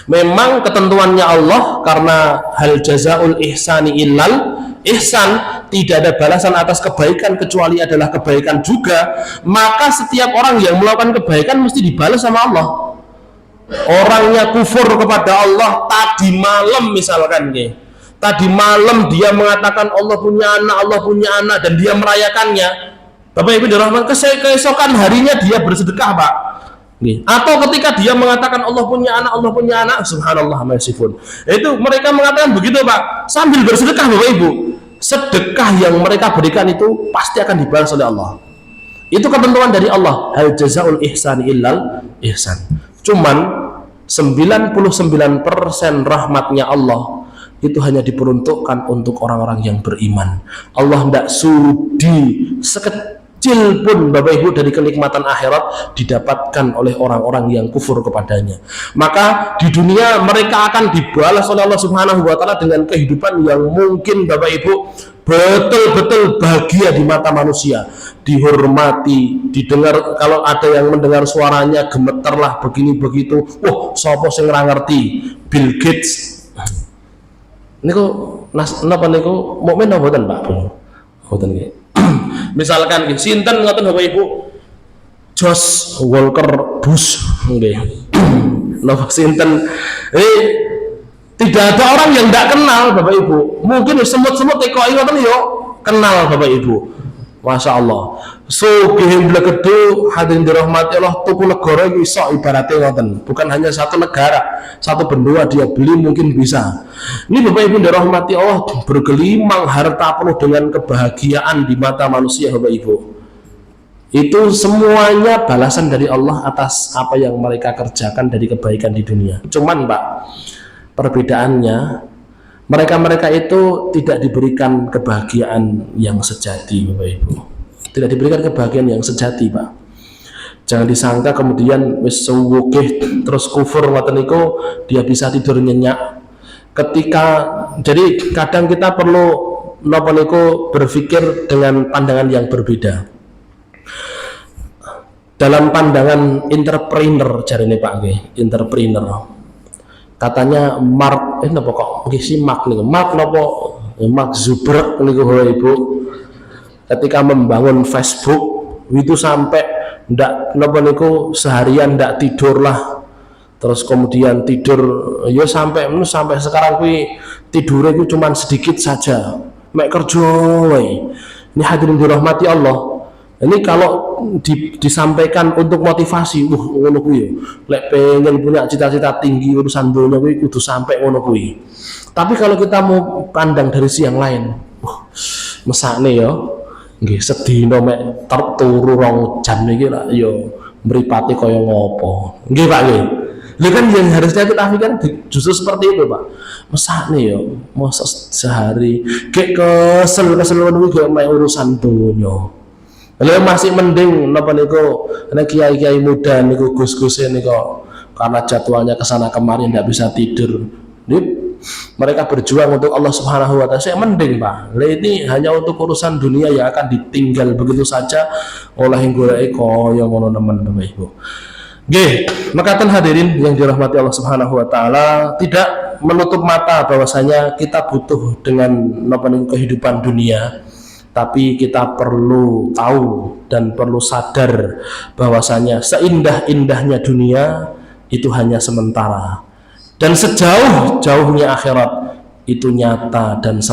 Memang ketentuannya Allah karena hal jazaul ihsani illal ihsan, tidak ada balasan atas kebaikan kecuali adalah kebaikan juga. Maka setiap orang yang melakukan kebaikan mesti dibalas sama Allah. Orangnya kufur kepada Allah tadi malam misalkan tadi malam dia mengatakan Allah punya anak dan dia merayakannya, Bapak Ibu dirahmati, keesokan harinya dia bersedekah Pak. Atau ketika dia mengatakan Allah punya anak, subhanallah masifun, itu mereka mengatakan begitu Pak sambil bersedekah. Bapak Ibu, sedekah yang mereka berikan itu pasti akan dibalas oleh Allah. Itu ketentuan dari Allah, hal jazaul ihsan illal ihsan. Cuman 99% rahmatnya Allah itu hanya diperuntukkan untuk orang-orang yang beriman. Allah tidak sudi sekecil pun Bapak Ibu dari kenikmatan akhirat didapatkan oleh orang-orang yang kufur kepadanya. Maka di dunia mereka akan dibalas oleh Allah Subhanahu wa taala dengan kehidupan yang mungkin Bapak Ibu betul-betul bahagia di mata manusia, dihormati, didengar, kalau ada yang mendengar suaranya gemeterlah begini begitu. Sapa sing ora ngerti Bill Gates niku napa niku mukmin napa mboten Pak? Mboten nggih. Misalkan sinten ngoten Bapak Ibu, Josh Walker Bush nggih. Napa sinten tidak ada orang yang tidak kenal Bapak Ibu. Mungkin semut-semut teko ngoten yo kenal Bapak Ibu. Masya Allah. Sugih blegedu hadirin dirahmati Allah, tuku negara iki iso ibaratnya ngoten. Bukan hanya satu negara, satu benua dia beli mungkin bisa. Ini Bapak Ibu dirahmati Allah, bergelimang harta penuh dengan kebahagiaan di mata manusia Bapak Ibu. Itu semuanya balasan dari Allah atas apa yang mereka kerjakan dari kebaikan di dunia. Cuman Pak, perbedaannya mereka itu tidak diberikan kebahagiaan yang sejati Bapak Ibu. Tidak diberikan kebahagiaan yang sejati Pak. Jangan disangka kemudian wis sugih terus kufur ngoten niku dia bisa tidur nyenyak. Jadi kadang kita perlu napa niku berpikir dengan pandangan yang berbeda. Dalam pandangan entrepreneur jarine Pak nggih, entrepreneur. Katanya Mark napa kok nggih si Mark niku. Mark Zuckerberg niku Bapak Ibu. Ketika membangun Facebook itu sampai ndak napa niku seharian ndak tidur lah. Terus kemudian tidur ya sampai sekarang kuwi tidurnya itu cuma sedikit saja. Mek kerja wae. Ini hadirin dirahmati Allah. Ini kalau disampaikan untuk motivasi, ngono kuwi. Lek pengen punya cita-cita tinggi urusan dunia kuwi kudu sampai ngono kuwi. Tapi kalau kita mau pandang dari sisi yang lain, mesakne ya. Nggih sedina mek terturu 2 jam niki lak ya mripate kaya ngopo. Nggih Pak nggih. Lha kan yang harusnya kita pikir justru seperti itu Pak. Mesakne ya mosok sehari gek kesel ngono kuwi mek urusan donya. Lha masih mending napa niku nek kiai-kiai muda niku gus-guse niku karena jadwalnya kesana kemari ndak bisa tidur. Mereka berjuang untuk Allah Subhanahu wa taala. Saya mending Pak. Lah ini hanya untuk urusan dunia yang akan ditinggal begitu saja oleh yang golek kaya ngono nemen Bapak Ibu. Nggih, makaten hadirin yang dirahmati Allah Subhanahu wa taala, tidak menutup mata bahwasanya kita butuh dengan napa niku kehidupan dunia. Tapi kita perlu tahu dan perlu sadar bahwasanya seindah-indahnya dunia itu hanya sementara. Dan sejauh-jauhnya akhirat itu nyata dan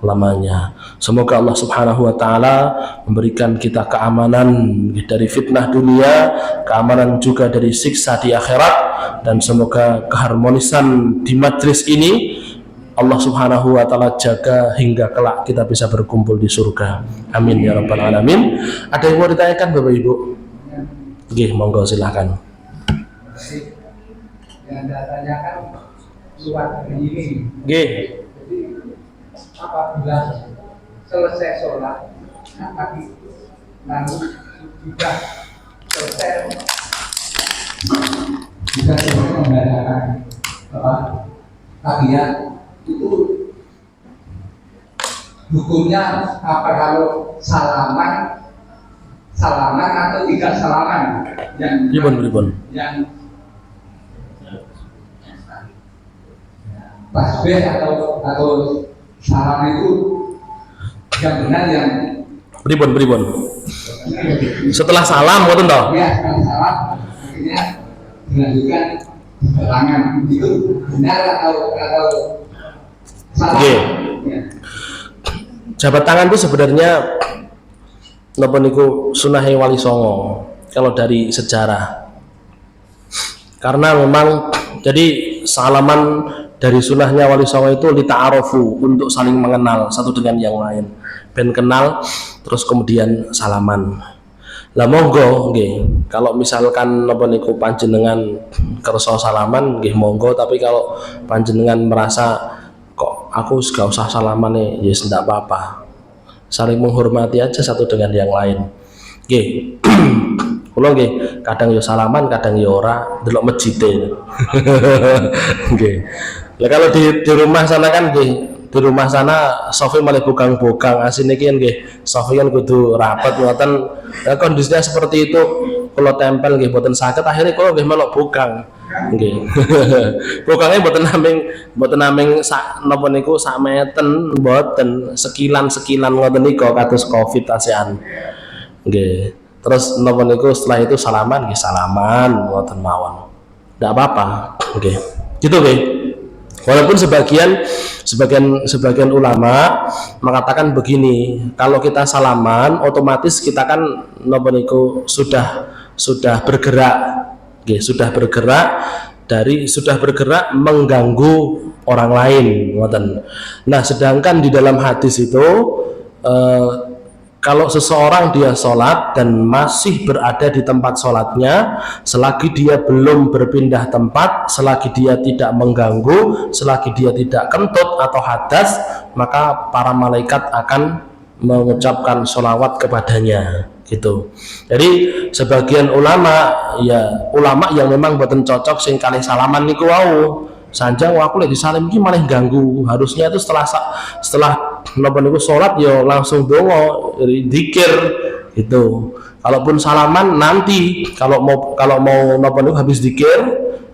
lamanya. Semoga Allah Subhanahu wa taala memberikan kita keamanan dari fitnah dunia, keamanan juga dari siksa di akhirat, dan semoga keharmonisan di majlis ini Allah Subhanahu wa taala jaga hingga kelak kita bisa berkumpul di surga. Amin ya rabbal alamin. Ada yang mau ditanyakan Bapak Ibu? Oke, monggo silahkan. Yang Anda tanyakan surat ini. Oke. Apabila selesai sholat, lalu juga selesai membacakan tahiyat, itu hukumnya apa kalau salaman atau tidak salaman? Yang tasbih atau salam itu yang benar yang Pripun. Setelah salam ngoten toh? Ya, setelah salam akhirnya dilanjutkan tangan itu benar atau salah? Oke. Ya. Jabat tangan itu sebenarnya napa niku sunahe Wali Songo kalau dari sejarah. Karena memang jadi salaman dari sunahnya Wali Songo itu lita'arofu, untuk saling mengenal satu dengan yang lain, ben kenal terus kemudian salaman. Lah monggo nggih, kalau misalkan napa niku panjenengan kersa salaman nggih monggo, tapi kalau panjenengan merasa kok aku gak usah salaman nih, ya ndak apa-apa, saling menghormati aja satu dengan yang lain nggih. Kula nggih kadang yo salaman, kadang yo ora, delok masjide. Nggih. Lah kalau di rumah sana kan nggih, di rumah sana sofi malah bugang-bugang, asine iki nggih sofi kan kudu rapat ngoten. Lah kondisinya seperti itu, kula tempel nggih mboten saged, akhirnya kula nggih melok bugang. Nggih. Bukange mboten naming sak napa niku sak meten, mboten sekilan-sekilan ngoten nika kados Covid asean. Nggih. Terus napa niku setelah itu salaman nggih salaman ngoten mawon. Ndak apa-apa. Nggih. Gitu nggih. Walaupun sebagian ulama mengatakan begini, kalau kita salaman otomatis kita kan napa niku sudah bergerak, okay, sudah bergerak mengganggu orang lain, ngoten. Nah, sedangkan di dalam hadis itu kalau seseorang dia sholat dan masih berada di tempat sholatnya, selagi dia belum berpindah tempat, selagi dia tidak mengganggu, selagi dia tidak kentut atau hadas, maka para malaikat akan mengucapkan sholawat kepadanya, gitu. Jadi sebagian ulama yang memang boten cocok sing kalih salaman niku wau, sanjang aku lagi salim iki malah ganggu. Harusnya itu setelah napa niku salat ya langsung donga, zikir gitu. Kalaupun salaman nanti kalau mau napa niku habis zikir,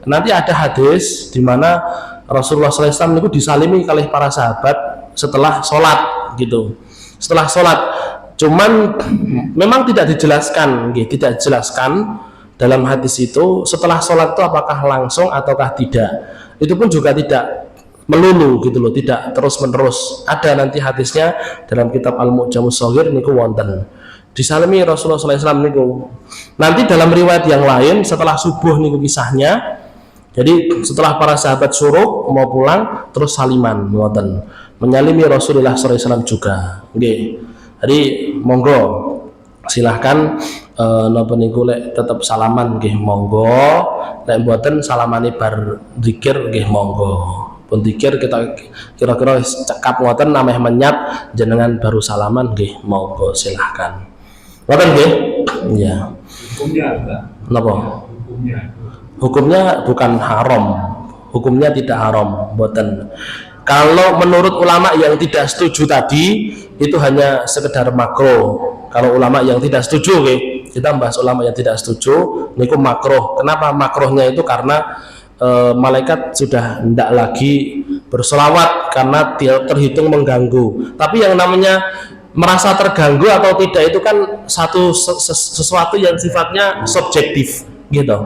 nanti ada hadis di mana Rasulullah sallallahu alaihi wasallam niku disalimi kalih para sahabat setelah salat gitu. Setelah salat, cuman memang tidak dijelaskan dalam hadis itu setelah salat itu apakah langsung ataukah tidak. Itu pun juga tidak melulu gitu loh, tidak terus menerus. Ada nanti hadisnya dalam kitab Al-Mu'jamus Shaghir niku wonten disalimi Rasulullah SAW niku. Nanti dalam riwayat yang lain setelah subuh niku kisahnya. Jadi setelah para sahabat suruh mau pulang terus saliman wonten, menyalimi Rasulullah SAW juga. Nggih. Jadi monggo silahkan napa niku lek tetep salaman nggih monggo, lek mboten salamane bar zikir nggih monggo. Pun zikir kita kira-kira cekap ngoten nameh menyat jenengan baru salaman nggih monggo silahkan. Ngoten nggih? Iya. Hukumnya apa? Napa? Hukumnya bukan haram. Hukumnya tidak haram, mboten. Kalau menurut ulama yang tidak setuju tadi itu hanya sekedar makruh. Kalau ulama yang tidak setuju, kita bahas ulama yang tidak setuju, niku makruh. Kenapa makruhnya itu? Karena malaikat sudah tidak lagi berselawat karena dia terhitung mengganggu. Tapi yang namanya merasa terganggu atau tidak itu kan sesuatu yang sifatnya subjektif, gitu.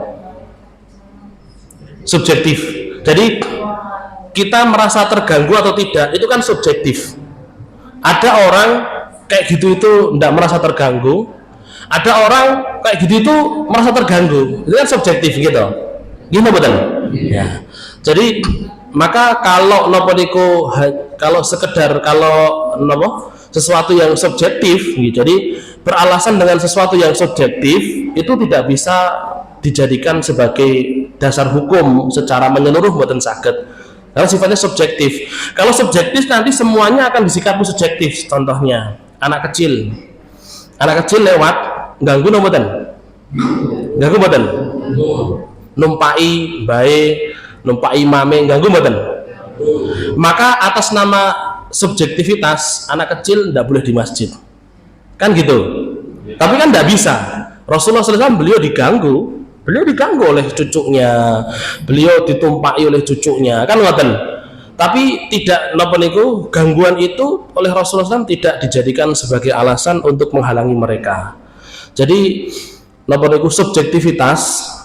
Subjektif. Jadi kita merasa terganggu atau tidak itu kan subjektif. Ada orang kayak gitu itu tidak merasa terganggu, ada orang kayak gitu itu merasa terganggu. Itu kan subjektif gitu. Gimana betul? Ya. Jadi maka kalau nopo niku kalau sekedar kalau nopo sesuatu yang subjektif gitu, jadi beralasan dengan sesuatu yang subjektif itu tidak bisa dijadikan sebagai dasar hukum secara menyeluruh mboten saged. Karena sifatnya subjektif. Kalau subjektif nanti semuanya akan disikapi subjektif. Contohnya anak kecil lewat ganggu mboten? Ganggu mboten? Numpai bae, numpai mame ganggu mboten? Maka atas nama subjektivitas anak kecil tidak boleh di masjid. Kan gitu. Tapi kan tidak bisa. Rasulullah SAW beliau diganggu oleh cucunya, beliau ditumpai oleh cucunya, kan ngoten. Tapi tidak napa niku gangguan itu oleh Rasulullah SAW tidak dijadikan sebagai alasan untuk menghalangi mereka. Jadi napa niku subjektivitas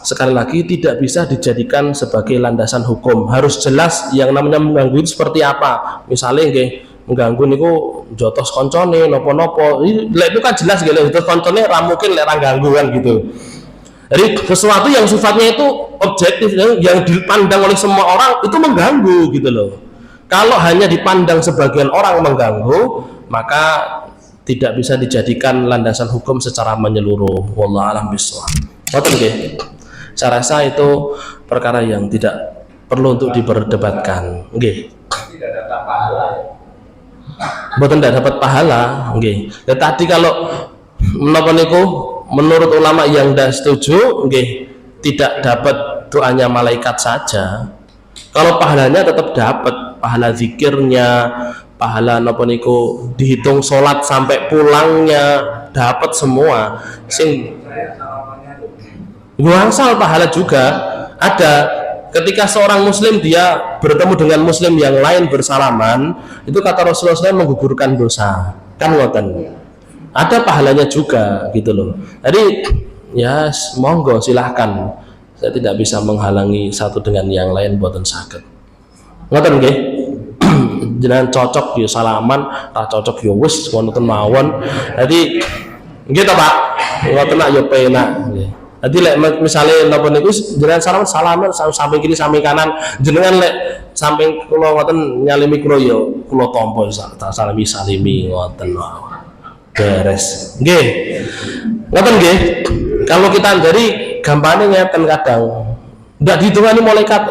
sekali lagi tidak bisa dijadikan sebagai landasan hukum. Harus jelas yang namanya mengganggu itu seperti apa. Misalnya nggih mengganggu niku jotos koncone nopo-nopo. Itu kan jelas nggih jotos koncone ra mungkin lek ra ganggu kan gitu. Jadi sesuatu yang sifatnya itu objektif yang dipandang oleh semua orang itu mengganggu gitu loh. Kalau hanya dipandang sebagian orang mengganggu, maka tidak bisa dijadikan landasan hukum secara menyeluruh. Wallahu a'lam bishawab. Ngoten nggih. Saya rasa itu perkara yang tidak perlu untuk diperdebatkan. Nggih. Tidak dapat pahala. Mboten tidak dapat pahala, nggih. Tadi kalau menapa niku menurut ulama yang tidak setuju, nggih, tidak dapat doanya malaikat saja. Kalau pahalanya tetap dapat, pahala zikirnya, pahala napa niku dihitung sholat sampai pulangnya, dapat semua. Sing wangsal pahala juga ada. Ketika seorang muslim dia bertemu dengan muslim yang lain bersalaman, itu kata Rasulullah SAW menggugurkan dosa. Kan ngoten. Ada pahalanya juga gitu loh. Jadi ya monggo silahkan. Saya tidak bisa menghalangi satu dengan yang lain boten saged. Ngoten nggih. Jenengan cocok ya salaman, ra cocok ya wis wonten mawon. Jadi nggih to Pak. Ngoten nak ya penak nggih. Jadi lek misale napa niku jenengan salaman samping kiri samping kanan, jenengan lek samping kula ngoten nyalimi kula ya kula tampa salimi ngoten mawon. Beres. Nggih. Ngoten nggih. Kalau kita jadi gampangnya ngeten kadang ndak dihitungani malaikat,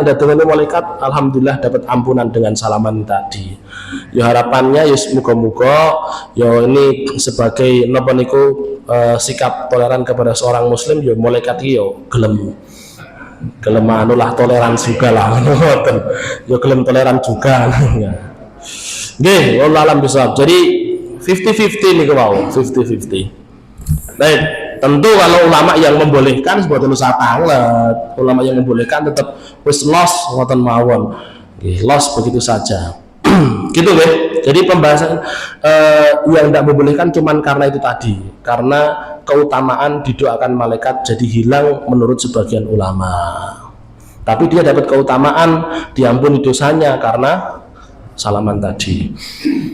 alhamdulillah dapat ampunan dengan salaman tadi. Ya harapannya ya muga-muga ya ini sebagai napa niku sikap toleran kepada seorang muslim ya malaikat iki ya gelem anulah toleran juga lah ngoten. Ya gelem toleran juga. Nggih, wallahu alam bisawab. Jadi 50-50 nih wow, 50-50. Baik, tentu kalau ulama yang membolehkan sebuah usah banget. Ulama yang membolehkan tetap wis loss ngoten mawon. Loss begitu saja. Gitu deh. Jadi pembahasan yang tidak membolehkan cuman karena itu tadi, karena keutamaan didoakan malaikat jadi hilang menurut sebagian ulama. Tapi dia dapat keutamaan diampuni dosanya karena salaman tadi.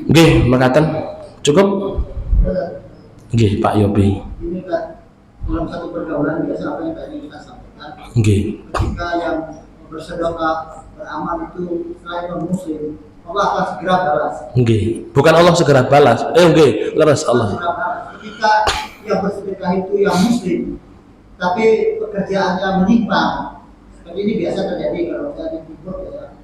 Nggih, makaten cukup? Nggih, Pak Yobi. Ini kan dalam satu pergaulan biasa apa yang tadi kita sampaikan. Nggih. Ketika yang bersedekah beramal itu selain non muslim, Allah akan segera balas. Nggih. Bukan Allah segera balas. Nggih, leres Allah. Ketika yang bersedekah itu yang muslim, tapi pekerjaannya menyimpang, seperti ini biasa terjadi kalau saya di Timur ya.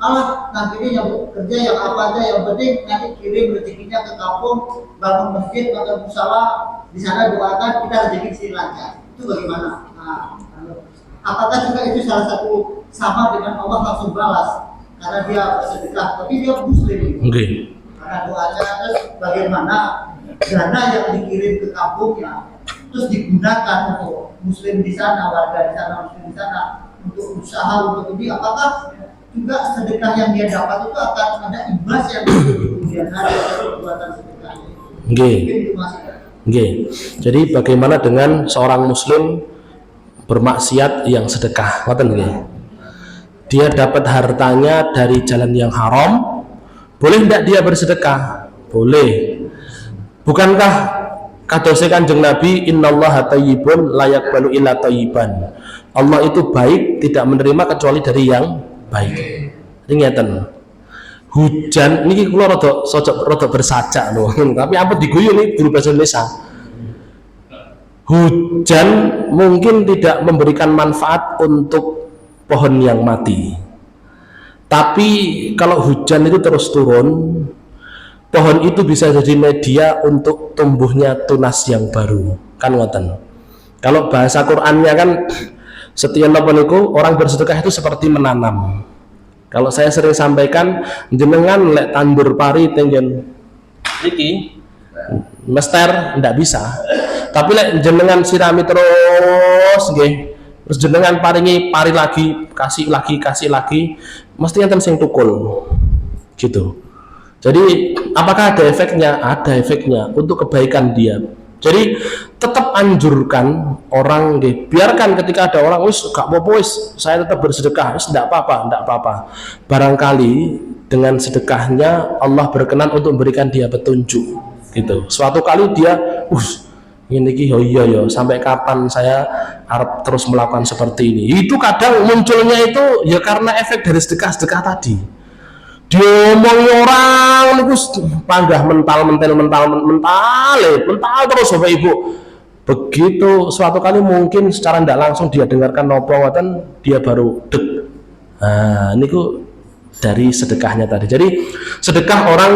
Allah nantinya yang bekerja yang apa aja yang penting nanti kirim rezekinya ke kampung, bangun masjid, bangun musala, di sana doakan kita rezeki sini lancar. Itu bagaimana? Nah, apakah juga itu salah satu sama dengan Allah langsung balas karena dia bersedekah, tapi dia muslim. Nggih. Karena doanya terus bagaimana dana yang dikirim ke kampungnya terus digunakan untuk muslim di sana, warga di sana, muslim di sana untuk usaha untuk ini, apakah juga sedekah yang dia dapat itu akan ada imbas yang di kemudian hari perbuatan sedekahnya. Nggih. Nggih. Jadi bagaimana dengan seorang muslim bermaksiat yang sedekah? Ngoten nggih. Dia dapat hartanya dari jalan yang haram, boleh tidak dia bersedekah? Boleh. Bukankah kadose Kanjeng Nabi, innallaha thayyibun la yaqbalu illa thayyiban. Allah itu baik, tidak menerima kecuali dari yang baik. Ingatan. Hujan niki kula rada bersajak lho. Tapi apa diguyu nih guru bahasa Indonesia. Hujan mungkin tidak memberikan manfaat untuk pohon yang mati. Tapi kalau hujan itu terus turun, pohon itu bisa jadi media untuk tumbuhnya tunas yang baru. Kan ngoten. Kalau bahasa Qur'annya kan setiap napa niku orang bersedekah itu seperti menanam. Kalau saya sering sampaikan, jenengan lek tandur pari tenggen iki mester ndak bisa. Tapi lek jenengan sirami terus nggih, terus jenengan paringi pari lagi, kasih lagi, mesti enten sing tukul. Gitu. Jadi apakah ada efeknya? Ada efeknya untuk kebaikan dia. Jadi tetap anjurkan orang nggih, biarkan ketika ada orang wis gak apa-apa wis saya tetap bersedekah, wis ndak apa-apa. Barangkali dengan sedekahnya Allah berkenan untuk memberikan dia petunjuk gitu. Suatu kali dia ini oh iya ya, sampai kapan saya harap terus melakukan seperti ini. Itu kadang munculnya itu ya karena efek dari sedekah-sedekah tadi. Diomongi orang niku panggah mental terus Bapak Ibu. Begitu suatu kali mungkin secara tidak langsung dia dengarkan nopo ngoten, dia baru dek. Nah, niku dari sedekahnya tadi. Jadi sedekah orang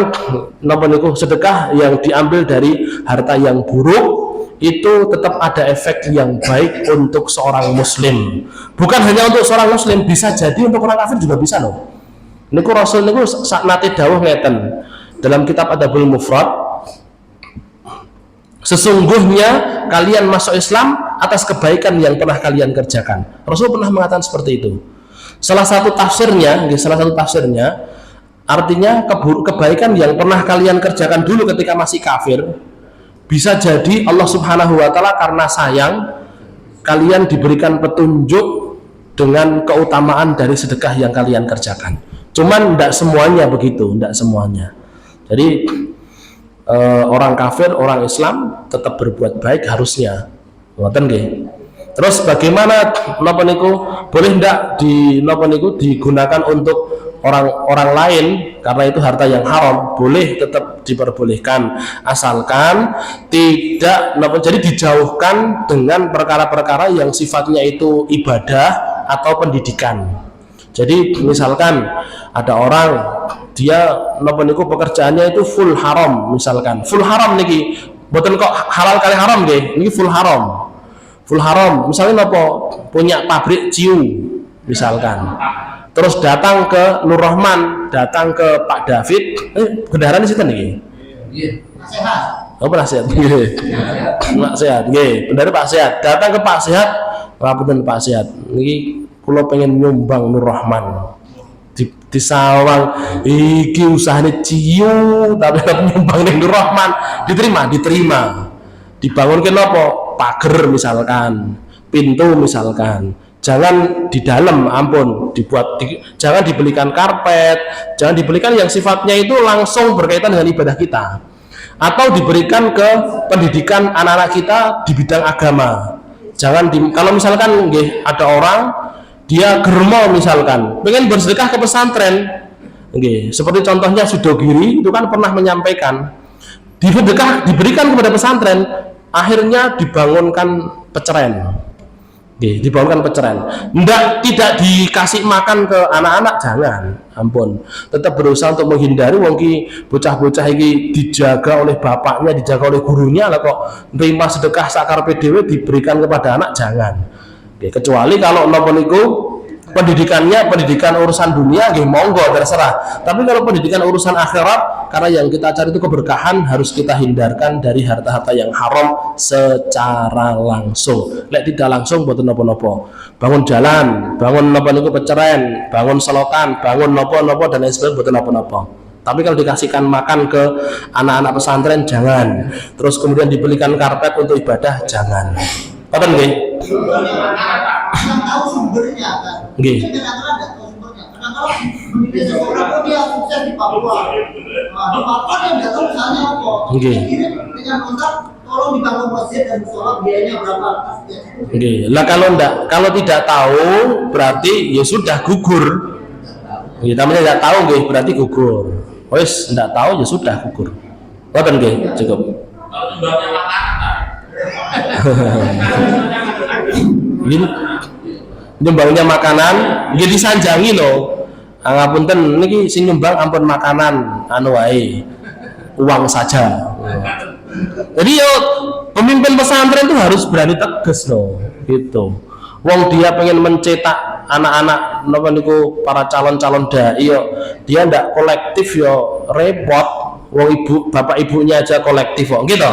nopo niku, sedekah yang diambil dari harta yang buruk itu tetap ada efek yang baik untuk seorang muslim. Bukan hanya untuk seorang muslim, bisa jadi untuk orang kafir juga bisa loh. Niku Rasul niku saknate dawuh ngeten dalam kitab Adabul Mufrad, sesungguhnya kalian masuk Islam atas kebaikan yang pernah kalian kerjakan. Rasul pernah mengatakan seperti itu. Salah satu tafsirnya artinya kebaikan yang pernah kalian kerjakan dulu ketika masih kafir, bisa jadi Allah Subhanahu wa taala karena sayang kalian diberikan petunjuk dengan keutamaan dari sedekah yang kalian kerjakan. Cuman tidak semuanya begitu, tidak semuanya. Jadi orang kafir, orang Islam tetap berbuat baik harusnya. Ngoten nggih. Terus bagaimana napa niku boleh ndak digunakan untuk orang lain karena itu harta yang haram? Boleh, tetap diperbolehkan asalkan tidak jadi dijauhkan dengan perkara-perkara yang sifatnya itu ibadah atau pendidikan. Jadi misalkan ada orang dia pekerjaannya itu full haram, misalkan full haram niki, mboten kok halal kali haram nggih, niki full haram. Full haram, misalnya punya pabrik ciu misalkan. Terus datang ke Nur Rahman, datang ke Pak David, kendaraan di situ niki. Iya. Sehat. Oh, Pak Sehat. Pak Sehat, nggih. Bener Pak Sehat. Datang ke Pak Sehat, ngapunten Pak Sehat. Niki kula pengen nyumbang Nur Rahman di Sawang iki usahane ciu tapi nyumbang ning Nur Rahman diterima dibangunke napa pager misalkan, pintu misalkan, jangan di dalam ampun jangan dibelikan karpet, jangan dibelikan yang sifatnya itu langsung berkaitan dengan ibadah kita, atau diberikan ke pendidikan anak-anak kita di bidang agama. Jangan kalau misalkan nggih ada orang dia germo misalkan pengen bersedekah ke pesantren, okay. Seperti contohnya Sudogiri itu kan pernah menyampaikan diberikan kepada pesantren, akhirnya dibangunkan peceren, okay. Dibangunkan peceren, tidak dikasih makan ke anak-anak, jangan, ampun, tetap berusaha untuk menghindari wongki bocah-bocah ini dijaga oleh bapaknya, dijaga oleh gurunya lah kok nerima sedekah sakar PDW diberikan kepada anak, jangan. Oke, kecuali kalau pendidikannya pendidikan urusan dunia nggih monggo terserah. Tapi kalau pendidikan urusan akhirat, karena yang kita cari itu keberkahan, harus kita hindarkan dari harta-harta yang haram secara langsung. Lek tidak langsung mboten napa-napa. Bangun jalan, bangun peceren, bangun selokan, bangun napa-napa dan lain sebagainya mboten napa-napa. Tapi kalau dikasihkan makan ke anak-anak pesantren jangan. Terus kemudian dibelikan karpet untuk ibadah jangan. Apa nggih? Yang tahu sumbernya kan. Nggih. Kadang-kadang ada tahu sumbernya. Kadang-kadang kalau memilih seseorang pun dia sukses di Papua. Nah, di Papua dia nggak tahu misalnya apa. Oke. Kirim dengan kontak, tolong dibangun masjid dan sholat biayanya berapa? Oke. Lah kalau tidak tahu berarti ya sudah gugur. Ya, namanya tidak tahu nggih berarti gugur. Wes tidak tahu ya sudah gugur. Boten nggih, cukup. Kalau nyumbangnya makanan, Gini, nyumbangnya makanan, nggih disanjangi loh. Ngapunten niki sing nyumbang ampun makanan anu wae. Uang saja. Jadi yo pemimpin pesantren itu harus berani tegas loh, gitu. Wong dia pengen mencetak anak-anak napa niku para calon-calon dai yo, dia ndak kolektif yo repot. Wong ibu, bapak ibunya aja kolektif kok, gitu.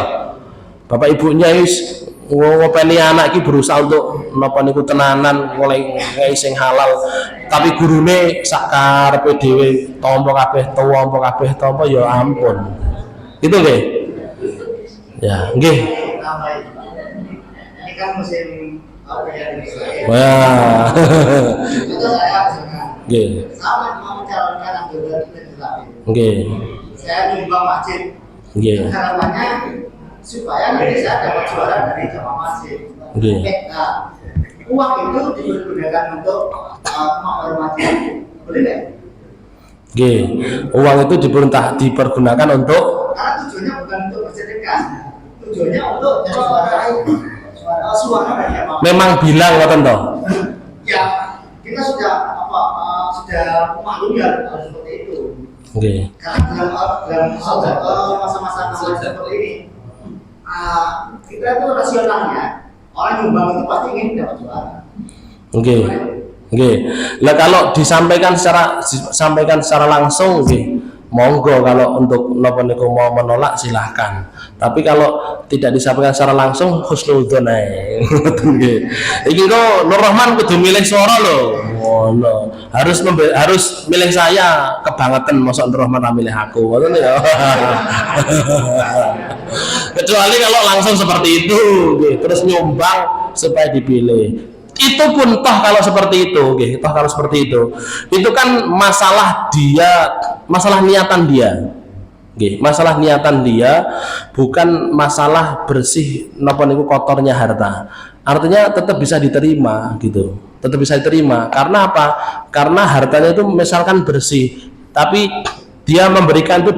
Bapak ibunya wis ngopeni anak iki berusaha untuk napa niku tenanan oleh sing halal, tapi gurune sak karepe dhewe tampa kabeh ya ampun. Itu nggih. Ya, nggih. Ini kan musim apa ya di Israel. Wah. Itu saya misalkan, Nggih. sama mau mencalonkan anggota legislatif. Nggih. Saya menyumbang masjid. Nggih. Harapannya supaya nanti saya dapat suara dari jamaah masjid. Nggih. Nah, uang itu dipergunakan untuk makmur masjid. Boleh nggak? Nggih. Uang itu dipergunakan untuk Karena tujuannya bukan untuk bersedekah, tujuannya untuk jadi suara dari jamaah. memang bilang ngoten to. Ya, kita sudah sudah maklum ya harus seperti itu. Nggih. Karena dalam masa-masa seperti ini, kita itu rasionalnya orang nyumbang itu pasti ingin dapat suara. Nggih. Nggih. Lah kalau disampaikan secara langsung nggih, monggo kalau untuk napa niku mau menolak silahkan. Tapi kalau tidak disampaikan secara langsung husnudzon ae. Ngoten nggih. Iki kok Nur Rahman kudu milih suara lho. Ngono. Harus milih saya kebangetan mosok Nur Rahman milih aku. Ngoten ya. Kecuali kalau langsung seperti itu nggih, terus nyumbang supaya dipilih. Itu pun toh kalau seperti itu, okay. Toh kalau seperti itu kan masalah niatan dia, okay. Masalah niatan dia, bukan masalah bersih napa niku kotornya harta. Artinya tetap bisa diterima, gitu, tetap bisa diterima. Karena apa? Karena hartanya itu misalkan bersih, tapi dia memberikan itu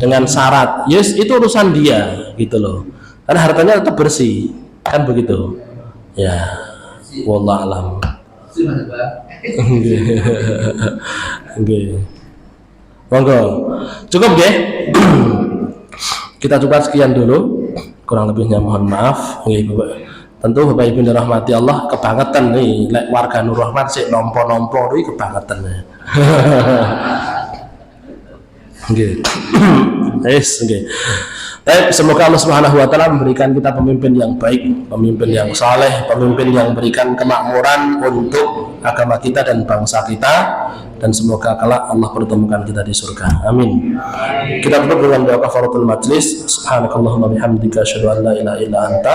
dengan syarat, yes itu urusan dia, gitu loh. Karena hartanya tetap bersih, kan begitu, ya. Wallah alam. Nggih. Monggo. Cukup nggih. Kita coba sekian dulu. Kurang lebihnya mohon maaf. Nggih, Bapak. Tentu Bapak Ibu dirahmati Allah, kebangetan nih lek warga Nur Rahman sik nompo-nompo iki kebangetan. Nggih. Yes, nggih. Baik, semoga Allah Subhanahu wa taala memberikan kita pemimpin yang baik, pemimpin yang saleh, pemimpin yang memberikan kemakmuran untuk agama kita dan bangsa kita, dan semoga kelak Allah pertemukan kita di surga. Amin. Kita tutup dengan doa kafaratul majlis. Subhanakallahumma bihamdika asyhadu an la ilaha illa anta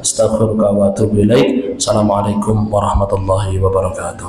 astaghfiruka wa atubu ilaik. Assalamualaikum warahmatullahi wabarakatuh.